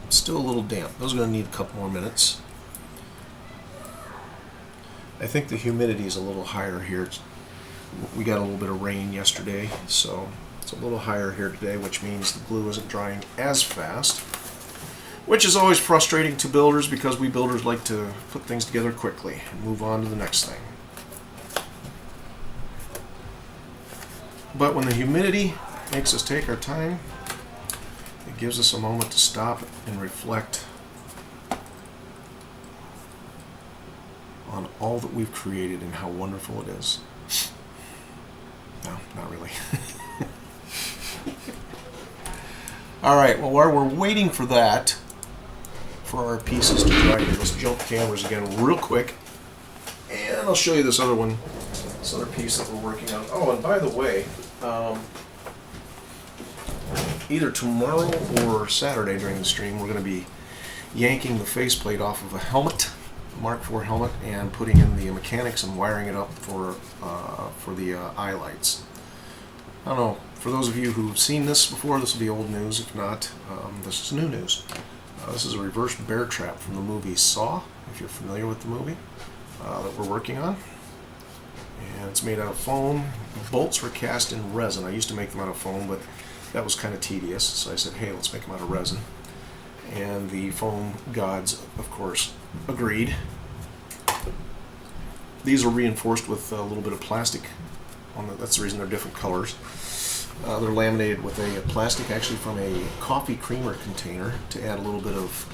Still a little damp. Those are going to need a couple more minutes. I think the humidity is a little higher here. We got a little bit of rain yesterday, so it's a little higher here today, which means the glue isn't drying as fast, which is always frustrating to builders because we builders like to put things together quickly and move on to the next thing. But when the humidity makes us take our time, it gives us a moment to stop and reflect on all that we've created and how wonderful it is. No, not really. Alright, well while we're waiting for that, for our pieces to dry, let's jump cameras again real quick. And I'll show you this other one, this other piece that we're working on. Oh, and by the way, either tomorrow or Saturday during the stream, we're going to be yanking the faceplate off of a helmet, Mark IV helmet, and putting in the mechanics and wiring it up for the eye lights. I don't know, for those of you who've seen this before, this will be old news. If not, this is new news. This is a reverse bear trap from the movie Saw, if you're familiar with the movie, that we're working on. And it's made out of foam. The bolts were cast in resin. I used to make them out of foam, but that was kind of tedious, so I said, hey, let's make them out of resin. And the foam gods, of course, agreed. These are reinforced with a little bit of plastic. That's the reason they're different colors. They're laminated with a plastic actually from a coffee creamer container to add a little bit of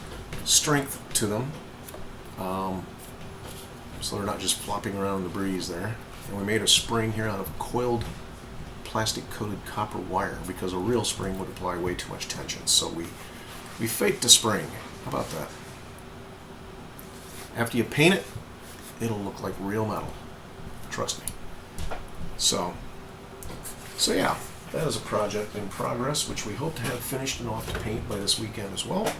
strength to them. So they're not just flopping around in the breeze there. And we made a spring here out of coiled plastic coated copper wire because a real spring would apply way too much tension. So we faked a spring. How about that? After you paint it, it'll look like real metal. Trust me. So yeah, That is a project in progress, which we hope to have finished and off to paint by this weekend as well.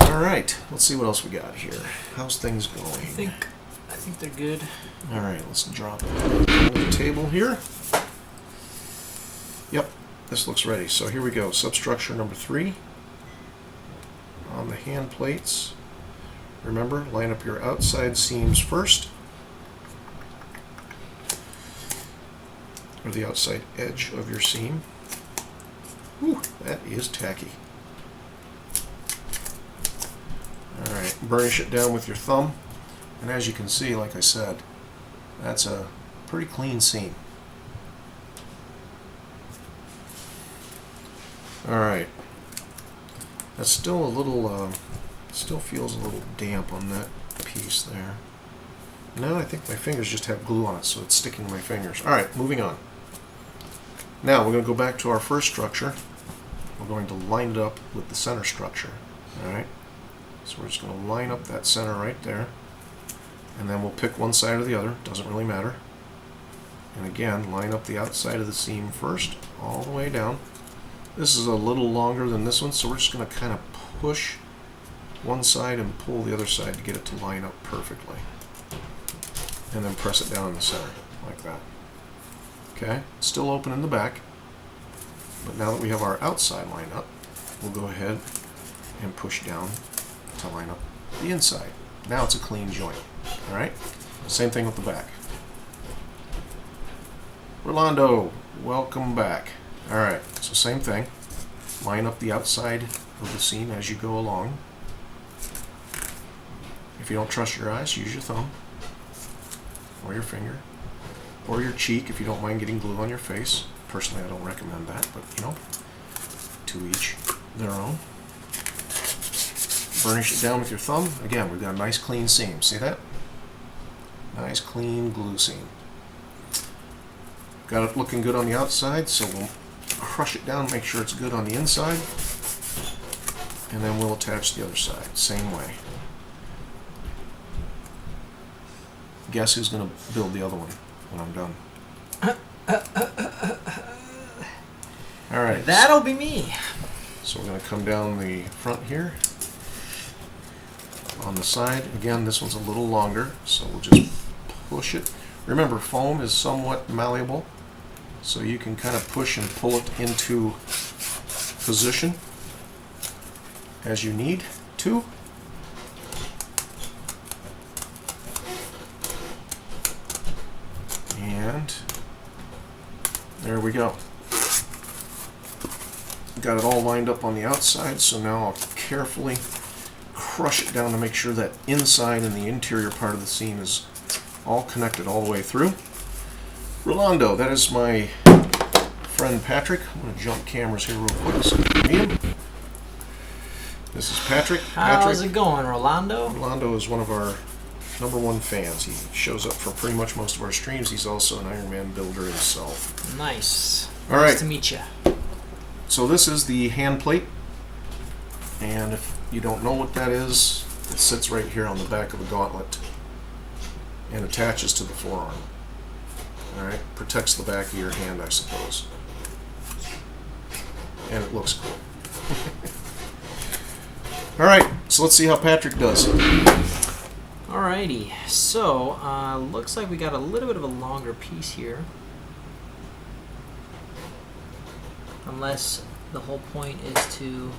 All right, let's see what else we got here. How's things going? I think they're good. All right, let's drop it on the table here. Yep, this looks ready. So here we go. Substructure number 3 on the hand plates. Remember, line up your outside seams first, or the outside edge of your seam. Whew, that is tacky. All right, burnish it down with your thumb. And as you can see, like I said, that's a pretty clean seam. All right, that's still a little, still feels a little damp on that piece there. No, I think my fingers just have glue on it, so it's sticking to my fingers. All right, moving on. Now we're going to go back to our first structure. We're going to line it up with the center structure. All right, so we're just going to line up that center right there. And then we'll pick one side or the other, doesn't really matter. And again, line up the outside of the seam first, all the way down. This is a little longer than this one, so we're just going to kind of push one side and pull the other side to get it to line up perfectly. And then press it down in the center, like that. Okay, still open in the back. But now that we have our outside lined up, we'll go ahead and push down to line up the inside. Now it's a clean joint. All right, same thing with the back. Rolando, welcome back. All right, so same thing. Line up the outside of the seam as you go along. If you don't trust your eyes, use your thumb or your finger or your cheek if you don't mind getting glue on your face. Personally, I don't recommend that, but you know, to each their own. Burnish it down with your thumb. Again, we've got a nice clean seam. See that? Nice clean glue seam. Got it looking good on the outside, so we'll crush it down, make sure it's good on the inside, and then we'll attach the other side, same way. Guess who's going to build the other one when I'm done? All right. That'll be me. So we're going to come down the front here. On the side, again, this one's a little longer, so we'll just push it. Remember, foam is somewhat malleable, so you can kind of push and pull it into position as you need to. And there we go. Got it all lined up on the outside, so now I'll carefully crush it down to make sure that inside and the interior part of the seam is all connected all the way through. Rolando, that is my friend Patrick. I'm going to jump cameras here real quick so you can meet him. This is Patrick. How's it going, Rolando? Rolando is one of our #1 fans. He shows up for pretty much most of our streams. He's also an Iron Man builder himself. Nice. All right. Nice to meet you. So this is the hand plate. And if you don't know what that is, it sits right here on the back of the gauntlet and attaches to the forearm. Alright, protects the back of your hand, I suppose. And it looks cool. Alright, so let's see how Patrick does. Alrighty, so looks like we got a little bit of a longer piece here. Unless the whole point is to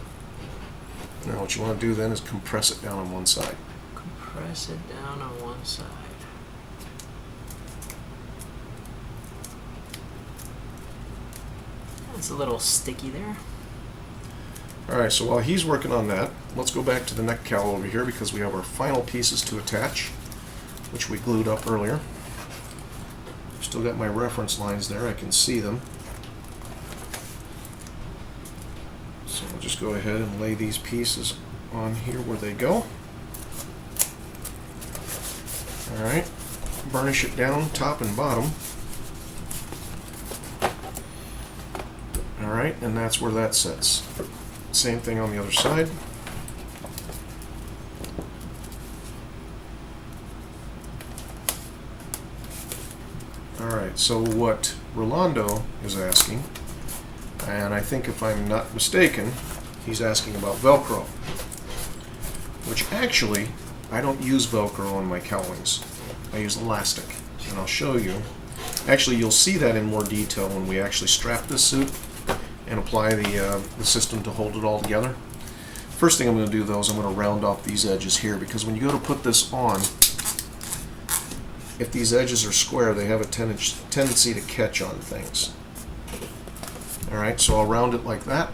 Now what you want to do then is compress it down on one side. compress it down on one side. It's a little sticky there. Alright, so while he's working on that, let's go back to the neck cowl over here because we have our final pieces to attach, which we glued up earlier. Still got my reference lines there, I can see them. So I'll just go ahead and lay these pieces on here where they go. Alright, burnish it down top and bottom. Alright, and that's where that sits. Same thing on the other side. Alright, right, so what Rolando is asking, and I think if I'm not mistaken, he's asking about Velcro, which actually, I don't use Velcro on my cowlings. I use elastic, and I'll show you. Actually, you'll see that in more detail when we actually strap this suit and apply the system to hold it all together. First thing I'm going to do, though, is I'm going to round off these edges here, because when you go to put this on, if these edges are square, they have a tendency to catch on things. Alright, so I'll round it like that.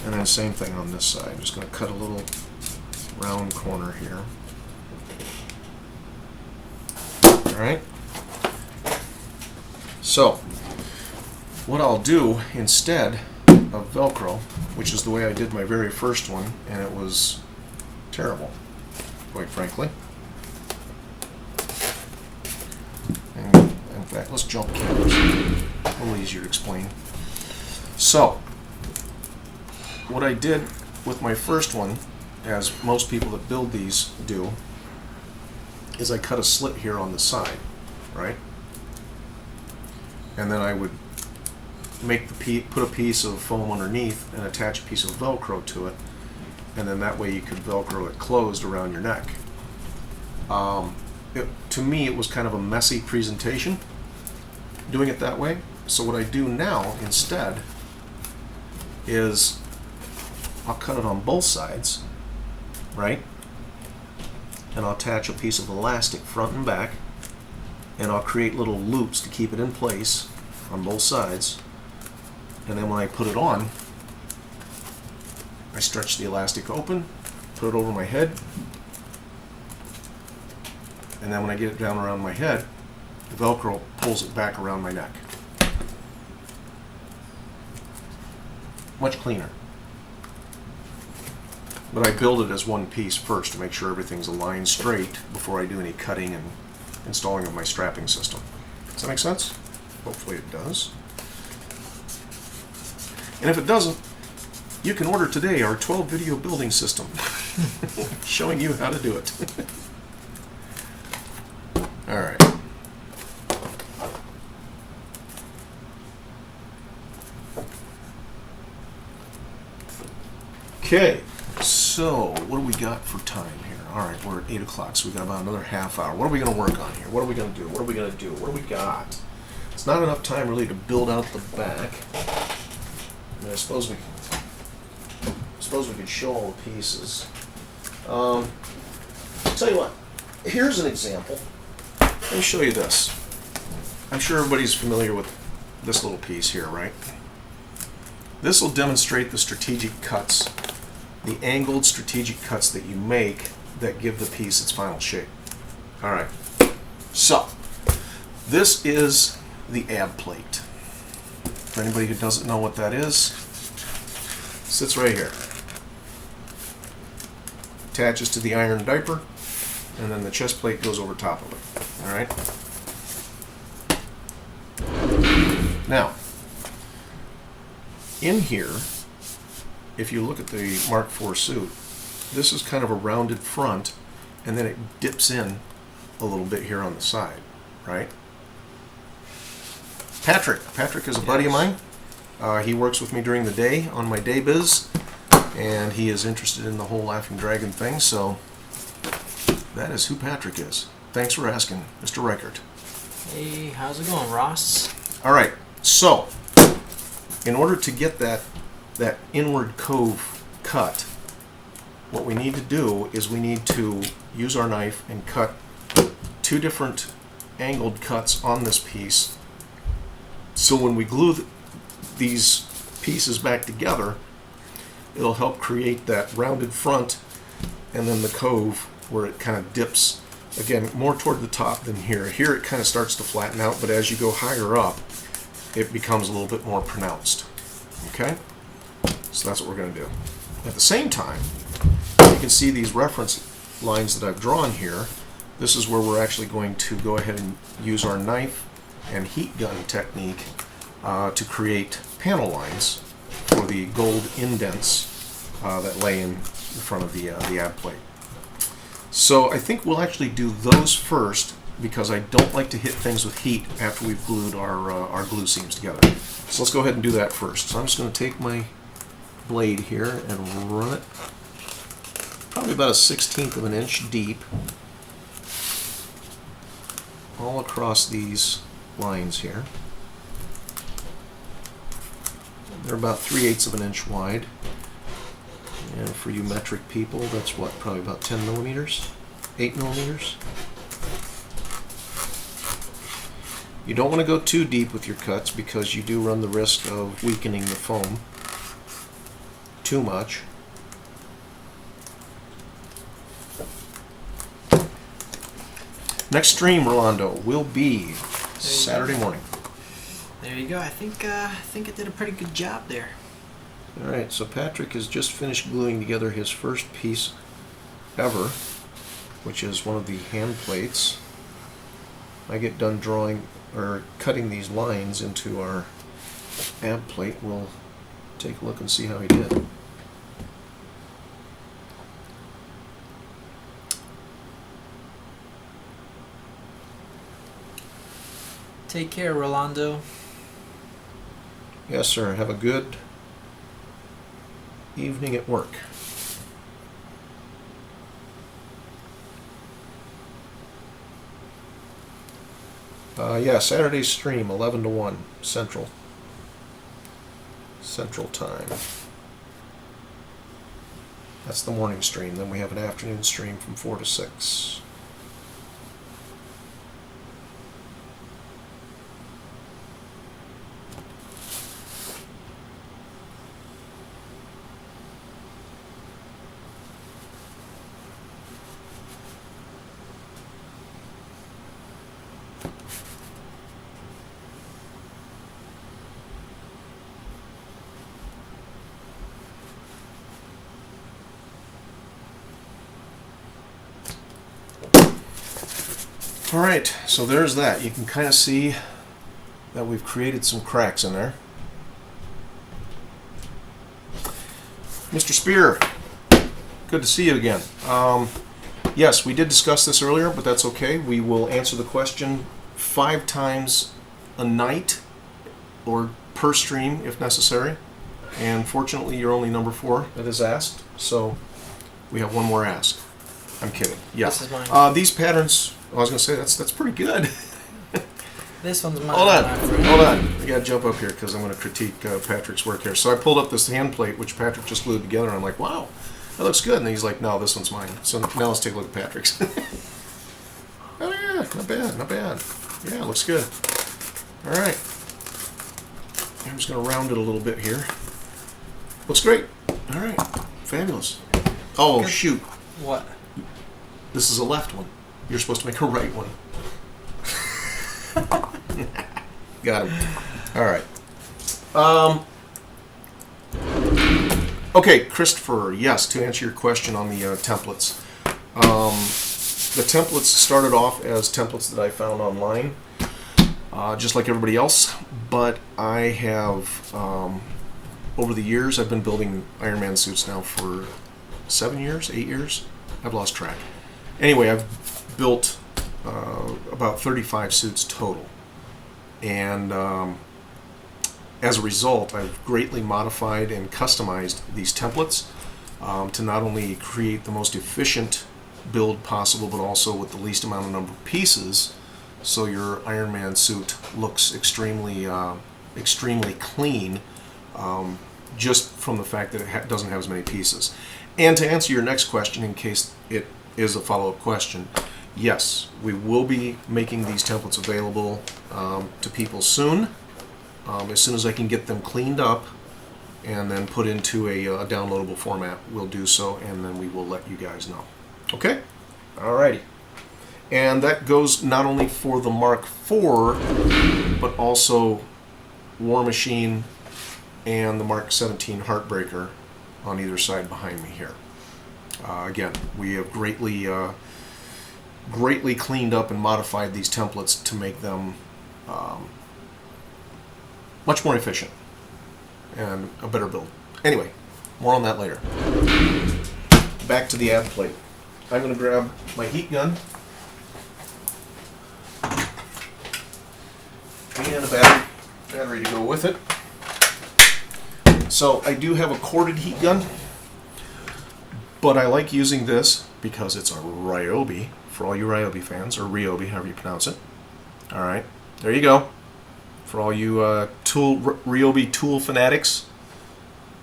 And then same thing on this side. I'm just going to cut a little round corner here. Alright. So, what I'll do instead of Velcro, which is the way I did my very first one, and it was terrible, quite frankly. And in fact, let's jump cameras. A little easier to explain. So, what I did with my first one, as most people that build these do, is I cut a slit here on the side, right? And then I would make put a piece of foam underneath and attach a piece of Velcro to it, and then that way you could Velcro it closed around your neck. To me, it was kind of a messy presentation doing it that way. So what I do now instead is I'll cut it on both sides, right? And I'll attach a piece of elastic front and back, and I'll create little loops to keep it in place on both sides. And then when I put it on, I stretch the elastic open, put it over my head, and then when I get it down around my head, the Velcro pulls it back around my neck. Much cleaner. But I build it as one piece first to make sure everything's aligned straight before I do any cutting and installing of my strapping system. Does that make sense? Hopefully it does. And if it doesn't, you can order today our 12 video building system showing you how to do it. All right. Okay, so what do we got for time here? All right, we're at 8 o'clock, so we got about another half hour. What are we going to work on here? What are we going to do? What are we going to do? What do we got? It's not enough time really to build out the back. I mean, I suppose we could show all the pieces. I'll tell you what. Here's an example. Let me show you this. I'm sure everybody's familiar with this little piece here, right? This will demonstrate the strategic cuts, the angled strategic cuts that you make that give the piece its final shape. All right. So, this is the ab plate. For anybody who doesn't know what that is, sits right here. Attaches to the iron diaper, and then the chest plate goes over top of it. All right. Now, in here, if you look at the Mark IV suit, this is kind of a rounded front, and then it dips in a little bit here on the side, right? Patrick is a buddy of mine. He works with me during the day on my day biz, and he is interested in the whole Laughing Dragon thing, so that is who Patrick is. Thanks for asking, Mr. Reichert. Hey, how's it going, Ross? All right, so in order to get that inward cove cut, what we need to do is we need to use our knife and cut two different angled cuts on this piece. So when we glue these pieces back together, it'll help create that rounded front and then the cove where it kind of dips, again, more toward the top than here. Here it kind of starts to flatten out, but as you go higher up, it becomes a little bit more pronounced. Okay? So that's what we're going to do. At the same time, you can see these reference lines that I've drawn here. This is where we're actually going to go ahead and use our knife and heat gun technique to create panel lines for the gold indents that lay in front of the ab plate. So I think we'll actually do those first, because I don't like to hit things with heat after we've glued our glue seams together. So let's go ahead and do that first. So I'm just going to take my blade here and run it probably about a 1/16 of an inch deep all across these lines here. They're about 3/8 of an inch wide. And for you metric people, that's what, probably about 10 millimeters? 8 millimeters? You don't want to go too deep with your cuts because you do run the risk of weakening the foam too much. Next stream, Rolando, will be Saturday morning. There you go. I think I did a pretty good job there. Alright, so Patrick has just finished gluing together his first piece ever, which is one of the hand plates. I get done drawing or cutting these lines into our ab plate. We'll take a look and see how he did. Take care, Rolando. Yes, sir. Have a good evening at work. Yeah, Saturday's stream, 11 to 1 Central Time. That's the morning stream. Then we have an afternoon stream from 4 to 6. Alright, so there's that. You can kind of see that we've created some cracks in there. Mr. Spear, good to see you again. Yes, we did discuss this earlier, but that's okay. We will answer the question 5 times a night or per stream if necessary. And fortunately, you're only number 4 that is asked, so we have one more ask. I'm kidding. Yeah. This is mine. These patterns, I was going to say, that's pretty good. This one's mine. Hold on. I got to jump up here because I'm going to critique Patrick's work here. So I pulled up this hand plate, which Patrick just glued together, and I'm like, wow, that looks good. And he's like, no, this one's mine. So now let's take a look at Patrick's. Oh, yeah, not bad, not bad. Yeah, looks good. All right. I'm just going to round it a little bit here. Looks great. All right. Fabulous. Oh, shoot. What? This is a left one. You're supposed to make a right one. Got him. All right. Okay, Christopher. Yes, to answer your question on the templates. The templates started off as templates that I found online, just like everybody else. But I have, over the years, I've been building Iron Man suits now for 7 years, 8 years. I've lost track. Anyway, I've built about 35 suits total. And as a result, I've greatly modified and customized these templates to not only create the most efficient build possible, but also with the least amount of number of pieces, so your Iron Man suit looks extremely clean, just from the fact that it doesn't have as many pieces. And to answer your next question, in case it is a follow-up question, yes, we will be making these templates available to people soon. As soon as I can get them cleaned up and then put into a downloadable format, we'll do so, and then we will let you guys know. Okay? Alrighty. And that goes not only for the Mark IV, but also War Machine and the Mark 17 Heartbreaker on either side behind me here. Again, we have greatly cleaned up and modified these templates to make them much more efficient and a better build. Anyway, more on that later. Back to the ab plate. I'm going to grab my heat gun. and a battery to go with it. So I do have a corded heat gun, but I like using this because it's a Ryobi, for all you Ryobi fans, or Ryobi, however you pronounce it. All right, there you go. For all you Ryobi tool fanatics,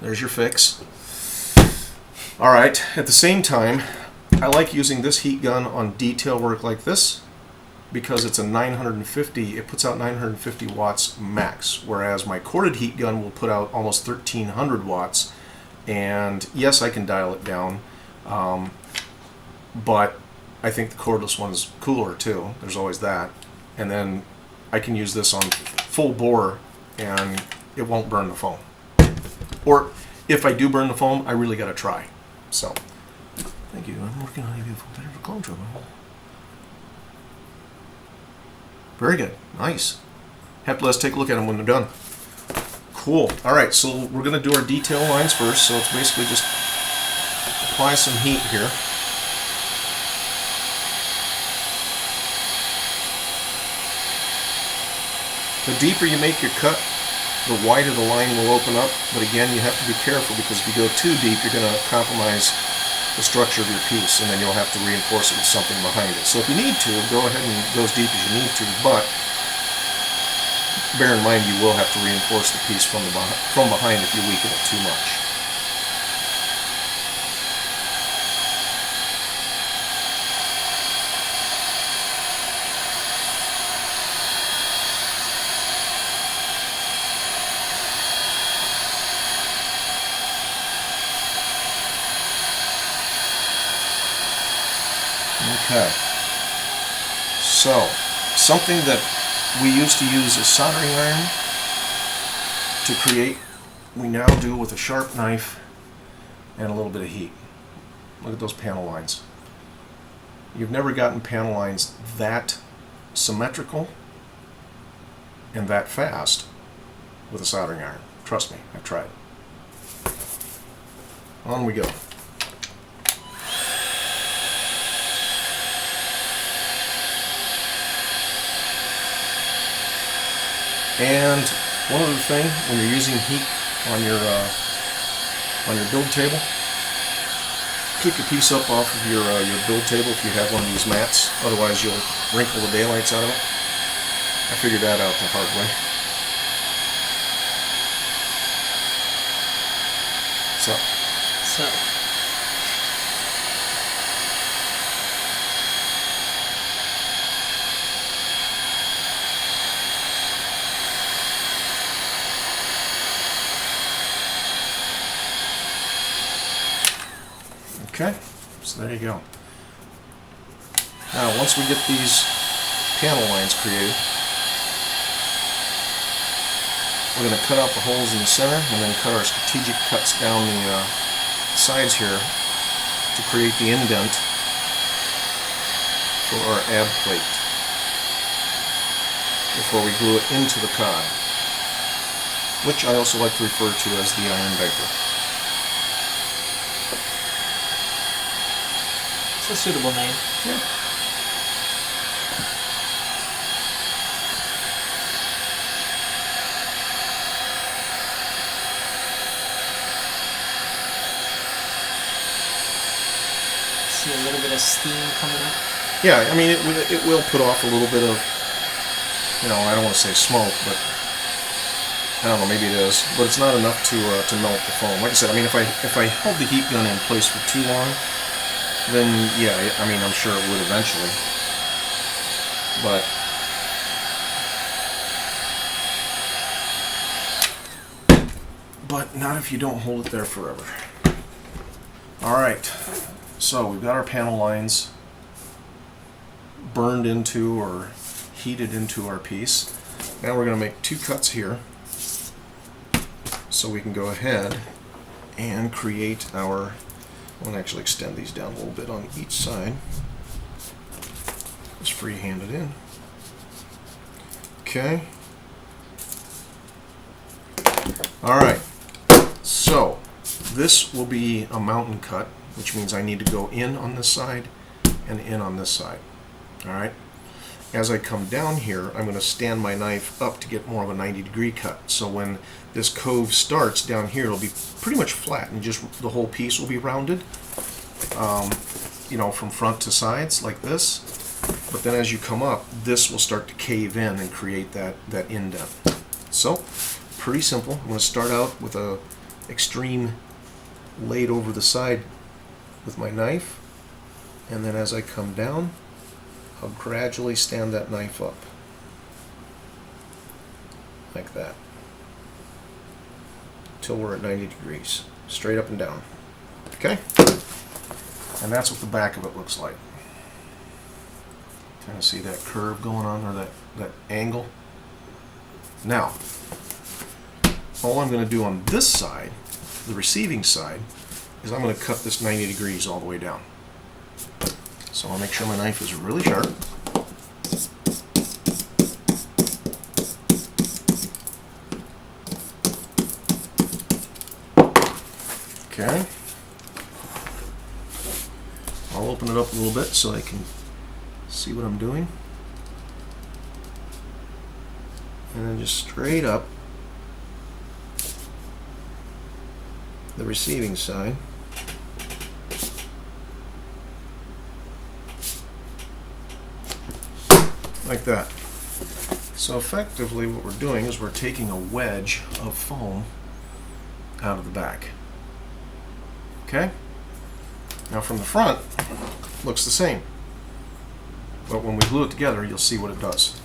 there's your fix. All right, at the same time, I like using this heat gun on detail work like this because it's a 950, it puts out 950 watts max, whereas my corded heat gun will put out almost 1300 watts. And yes, I can dial it down, but I think the cordless one is cooler too. There's always that. And then I can use this on full bore and it won't burn the foam. Or if I do burn the foam, I really got to try. So, thank you. I'm working on a beautiful better for clone trouble. Very good. Nice. Have to let's take a look at them when they're done. Cool. All right, so we're going to do our detail lines first. So it's basically just apply some heat here. The deeper you make your cut, the wider the line will open up. But again, you have to be careful because if you go too deep, you're going to compromise the structure of your piece, and then you'll have to reinforce it with something behind it. So if you need to, go ahead and go as deep as you need to, but bear in mind you will have to reinforce the piece from behind if you weaken it too much. Okay, so something that we used to use a soldering iron to create, we now do with a sharp knife and a little bit of heat. Look at those panel lines. You've never gotten panel lines that symmetrical and that fast with a soldering iron. Trust me, I've tried. On we go. And one other thing, when you're using heat on your build table, keep your piece up off of your build table if you have one of these mats. Otherwise, you'll wrinkle the daylights out of it. I figured that out the hard way. So. Okay, so there you go. Now, once we get these panel lines created, we're going to cut out the holes in the center and then cut our strategic cuts down the sides here to create the indent for our ab plate before we glue it into the cod, which I also like to refer to as the iron diaper. A suitable name. Yeah. See a little bit of steam coming up. Yeah, I mean it will put off a little bit of, you know, I don't want to say smoke, but I don't know, maybe it is, but it's not enough to melt the foam. Like I said, I mean if I hold the heat gun in place for too long, then yeah, I mean I'm sure it would eventually, but not if you don't hold it there forever. Alright, so we've got our panel lines burned into or heated into our piece. Now we're going to make two cuts here so we can go ahead and create our, I'm going to actually extend these down a little bit on each side. Just freehand it in. Okay. Alright, so this will be a mountain cut, which means I need to go in on this side and in on this side. Alright, As I come down here, I'm going to stand my knife up to get more of a 90-degree cut. So when this cove starts down here, it'll be pretty much flat, and just the whole piece will be rounded, you know, from front to sides like this. But then as you come up, this will start to cave in and create that indent. So, pretty simple. I'm going to start out with a extreme laid over the side with my knife, and then as I come down, I'll gradually stand that knife up like that until we're at 90 degrees, straight up and down. Okay? And that's what the back of it looks like. Kind of see that curve going on, or that angle. Now, all I'm going to do on this side, the receiving side, is I'm going to cut this 90 degrees all the way down. So I'll make sure my knife is really sharp. Okay. I'll open it up a little bit so I can see what I'm doing. And then just straight up the receiving side. Like that. So effectively what we're doing is we're taking a wedge of foam out of the back. Okay? Now from the front, looks the same. But when we glue it together, you'll see what it does.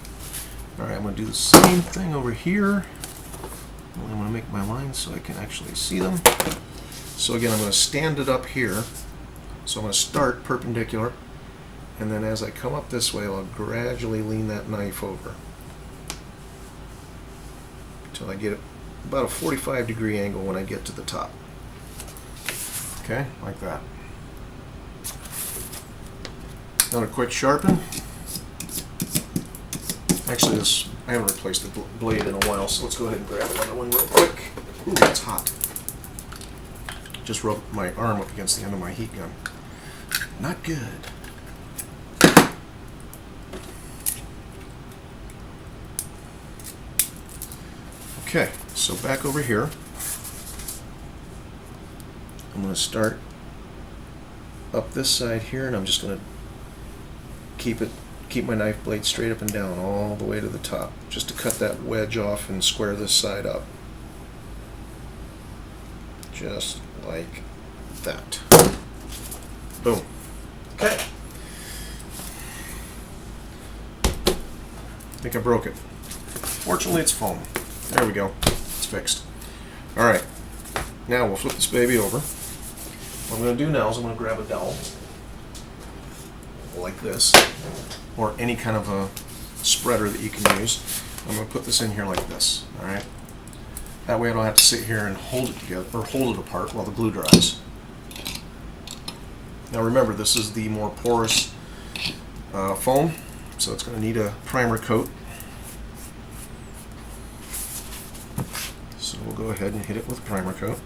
Alright, I'm going to do the same thing over here. I'm going to make my lines so I can actually see them. So again, I'm going to stand it up here. So I'm going to start perpendicular. And then as I come up this way, I'll gradually lean that knife over until I get about a 45-degree angle when I get to the top. Okay, like that. Another quick sharpen. Actually, I haven't replaced the blade in a while, so let's go ahead and grab another one real quick. Ooh, that's hot. Just rubbed my arm up against the end of my heat gun. Not good. Okay, so back over here, I'm going to start up this side here, and I'm just going to keep my knife blade straight up and down all the way to the top, just to cut that wedge off and square this side up. Just like that. Boom. Okay. I think I broke it. Fortunately, it's foam. There we go. It's fixed. Alright. Now we'll flip this baby over. What I'm going to do now is I'm going to grab a dowel like this, or any kind of a spreader that you can use. I'm going to put this in here like this. Alright. That way I don't have to sit here and hold it together, or hold it apart while the glue dries. Now remember, this is the more porous foam, so it's going to need a primer coat. So we'll go ahead and hit it with a primer coat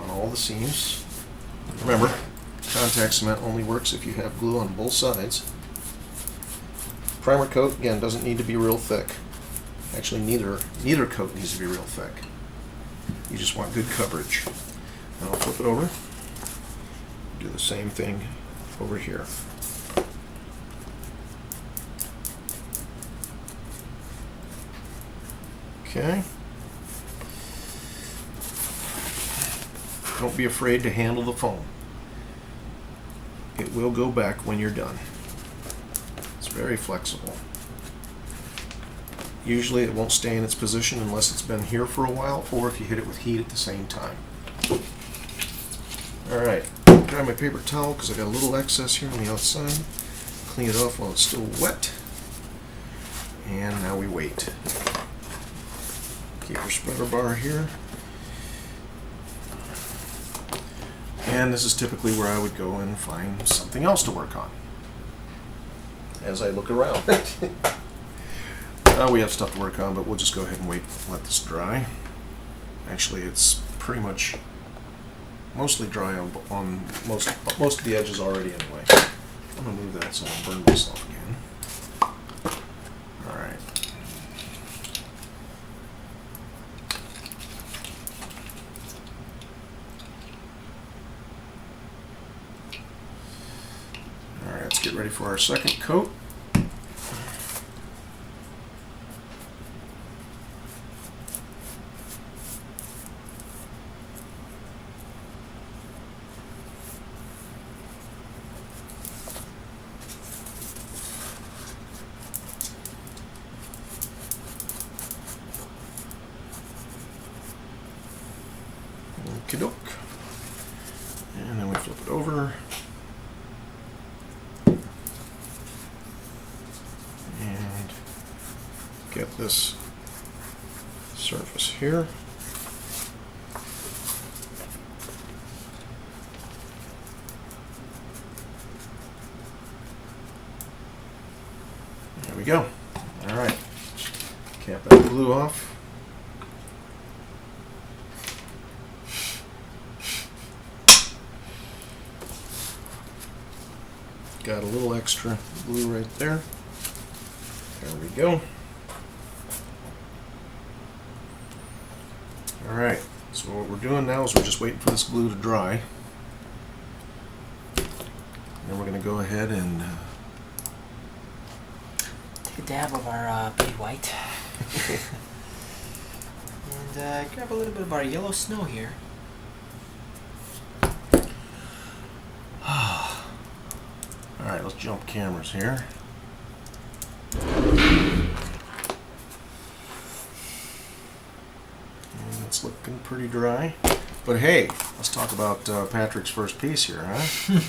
on all the seams. Remember, contact cement only works if you have glue on both sides. Primer coat, again, doesn't need to be real thick. Actually, neither coat needs to be real thick. You just want good coverage. Now I'll flip it over. Do the same thing over here. Okay. Don't be afraid to handle the foam. It will go back when you're done. It's very flexible. Usually it won't stay in its position unless it's been here for a while, or if you hit it with heat at the same time. Alright, grab my paper towel because I got a little excess here on the outside. Clean it off while it's still wet. And now we wait. Keep your spreader bar here. And this is typically where I would go and find something else to work on as I look around. We have stuff to work on, but we'll just go ahead and wait, let this dry. Actually, it's pretty much mostly dry on most of the edges already anyway. I'm going to move that so I don't burn myself again. let's get ready for our second coat. Okey-doke. And then we flip it over. And get this surface here. There we go. All right. Cap that glue off. Got a little extra glue right there. There we go. Alright, so what we're doing now is we're just waiting for this glue to dry. Then we're going to go ahead and take a dab of our pretty white. And grab a little bit of our yellow snow here. Alright, let's jump cameras here. And it's looking pretty dry. But hey, let's talk about Patrick's first piece here, huh?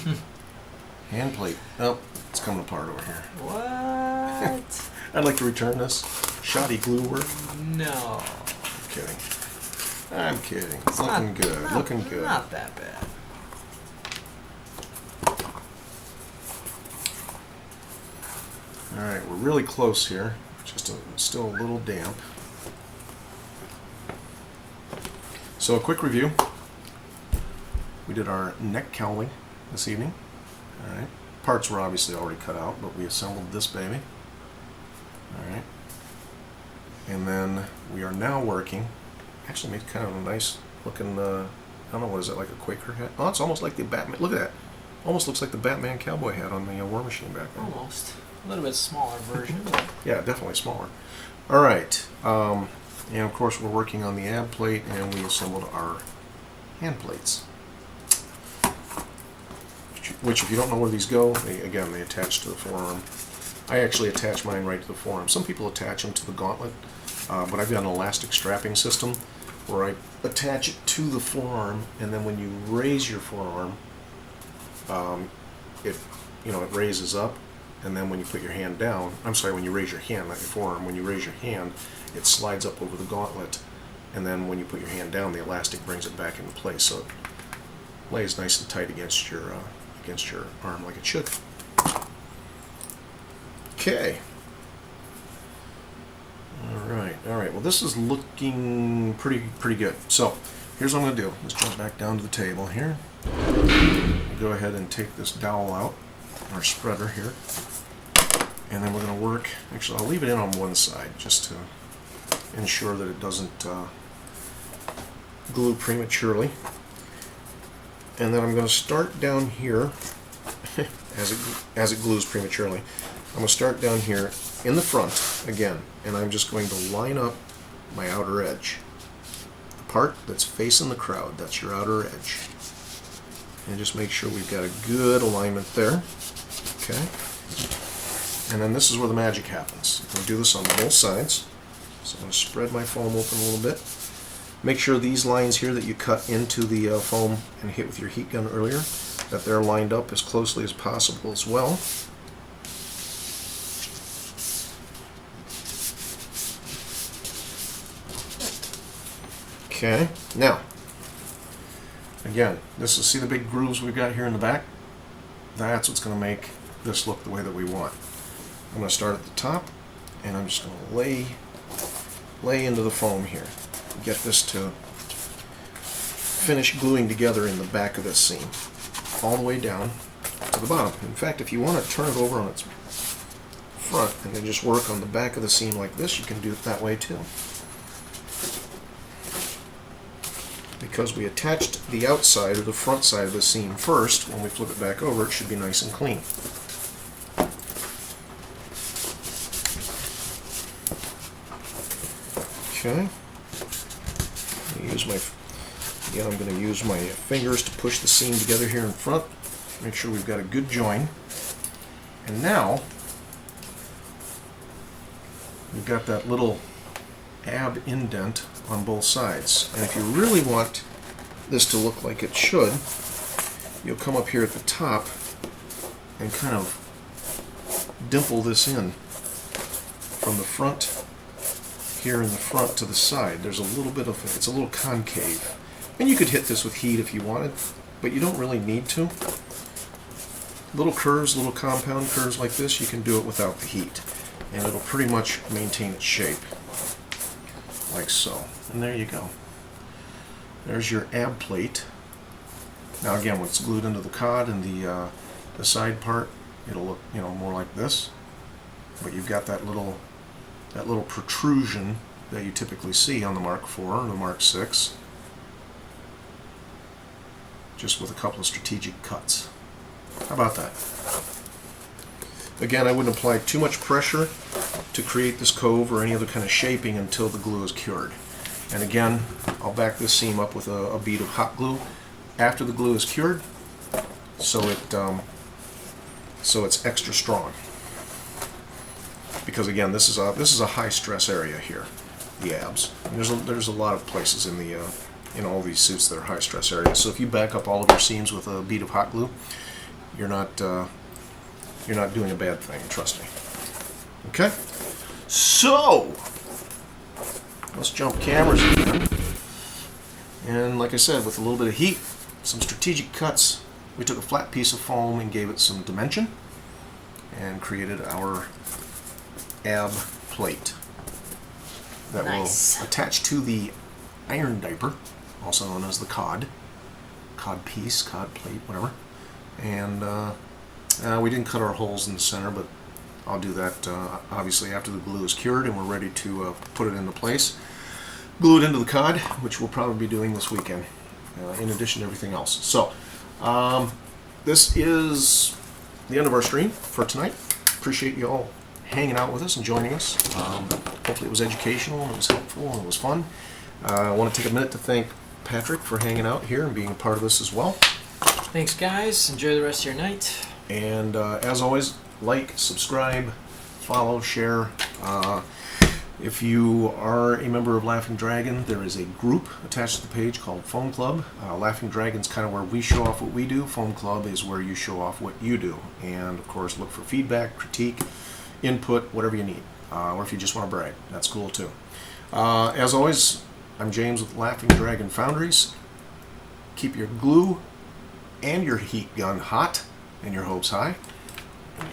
Hand plate. Oh, it's coming apart over here. What? I'd like to return this. Shoddy glue work. No. I'm kidding. I'm kidding. It's looking good. Looking good. Not that bad. Alright, we're really close here. Just still a little damp. So a quick review. We did our neck cowling this evening. Alright. Parts were obviously already cut out, but we assembled this baby. Alright. And then we are now working. Actually made kind of a nice looking, I don't know, what is it, like a Quaker hat? Oh, it's almost like the Batman. Look at that. Almost looks like the Batman cowboy hat on the War Machine back there. Almost. A little bit smaller version. Yeah, definitely smaller. All right, and of course we're working on the ab plate, and we assembled our hand plates. Which, if you don't know where these go, they attach to the forearm. I actually attach mine right to the forearm. Some people attach them to the gauntlet, but I've got an elastic strapping system where I attach it to the forearm, and then when you raise your forearm, it raises up. And then when you put your hand down, I'm sorry, when you raise your hand, not your forearm, when you raise your hand, it slides up over the gauntlet. And then when you put your hand down, the elastic brings it back into place. So it lays nice and tight against your arm like it should. Okay. All right. Well, this is looking pretty good. So here's what I'm going to do. Let's jump back down to the table here. Go ahead and take this dowel out, our spreader here, and then we're going to work. Actually, I'll leave it in on one side just to ensure that it doesn't glue prematurely. And then I'm going to start down here as it glues prematurely. I'm going to start down here in the front again, and I'm just going to line up my outer edge. The part that's facing the crowd, that's your outer edge. And just make sure we've got a good alignment there. Okay. And then this is where the magic happens. I'm going to do this on both sides. So I'm going to spread my foam open a little bit. Make sure these lines here that you cut into the foam and hit with your heat gun earlier, that they're lined up as closely as possible as well. Okay, now, again, see the big grooves we've got here in the back? That's what's going to make this look the way that we want. I'm going to start at the top, and I'm just going to lay into the foam here. Get this to finish gluing together in the back of this seam, all the way down to the bottom. In fact, if you want to turn it over on its front and then just work on the back of the seam like this, you can do it that way too. Because we attached the outside or the front side of the seam first, when we flip it back over, it should be nice and clean. Okay. I'm going to use my fingers to push the seam together here in front. Make sure we've got a good join. And now we've got that little ab indent on both sides. And if you really want this to look like it should, you'll come up here at the top and kind of dimple this in from the front here in the front to the side. There's a little bit of, it's a little concave. And you could hit this with heat if you wanted, but you don't really need to. Little curves, little compound curves like this, you can do it without the heat. And it'll pretty much maintain its shape. Like so. And there you go. There's your ab plate. Now again, when it's glued into the cod and the side part, it'll look, you know, more like this. But you've got that little protrusion that you typically see on the Mark IV or the Mark VI, just with a couple of strategic cuts. How about that? Again, I wouldn't apply too much pressure to create this cove or any other kind of shaping until the glue is cured. And again, I'll back this seam up with a bead of hot glue after the glue is cured, so it's extra strong. Because again, this is a high stress area here, the abs. And there's a lot of places in the in all these suits that are high stress areas. So if you back up all of your seams with a bead of hot glue, you're not doing a bad thing. Trust me. Okay. So let's jump cameras again. And like I said, with a little bit of heat, some strategic cuts, we took a flat piece of foam and gave it some dimension and created our ab plate that will attach to the iron diaper, also known as the cod piece, cod plate, whatever. And we didn't cut our holes in the center, but I'll do that obviously after the glue is cured and we're ready to put it into place. Glue it into the cod, which we'll probably be doing this weekend, in addition to everything else. So this is the end of our stream for tonight. Appreciate you all hanging out with us and joining us. Hopefully it was educational and it was helpful and it was fun. I want to take a minute to thank Patrick for hanging out here and being a part of this as well. Thanks, guys. Enjoy the rest of your night. And as always, like, subscribe, follow, share. If you are a member of Laughing Dragon, there is a group attached to the page called Foam Club. Laughing Dragon's kind of where we show off what we do. Foam Club is where you show off what you do. And of course, look for feedback, critique, input, whatever you need. Or if you just want to brag, that's cool too. As always, I'm James with Laughing Dragon Foundries. Keep your glue and your heat gun hot and your hopes high.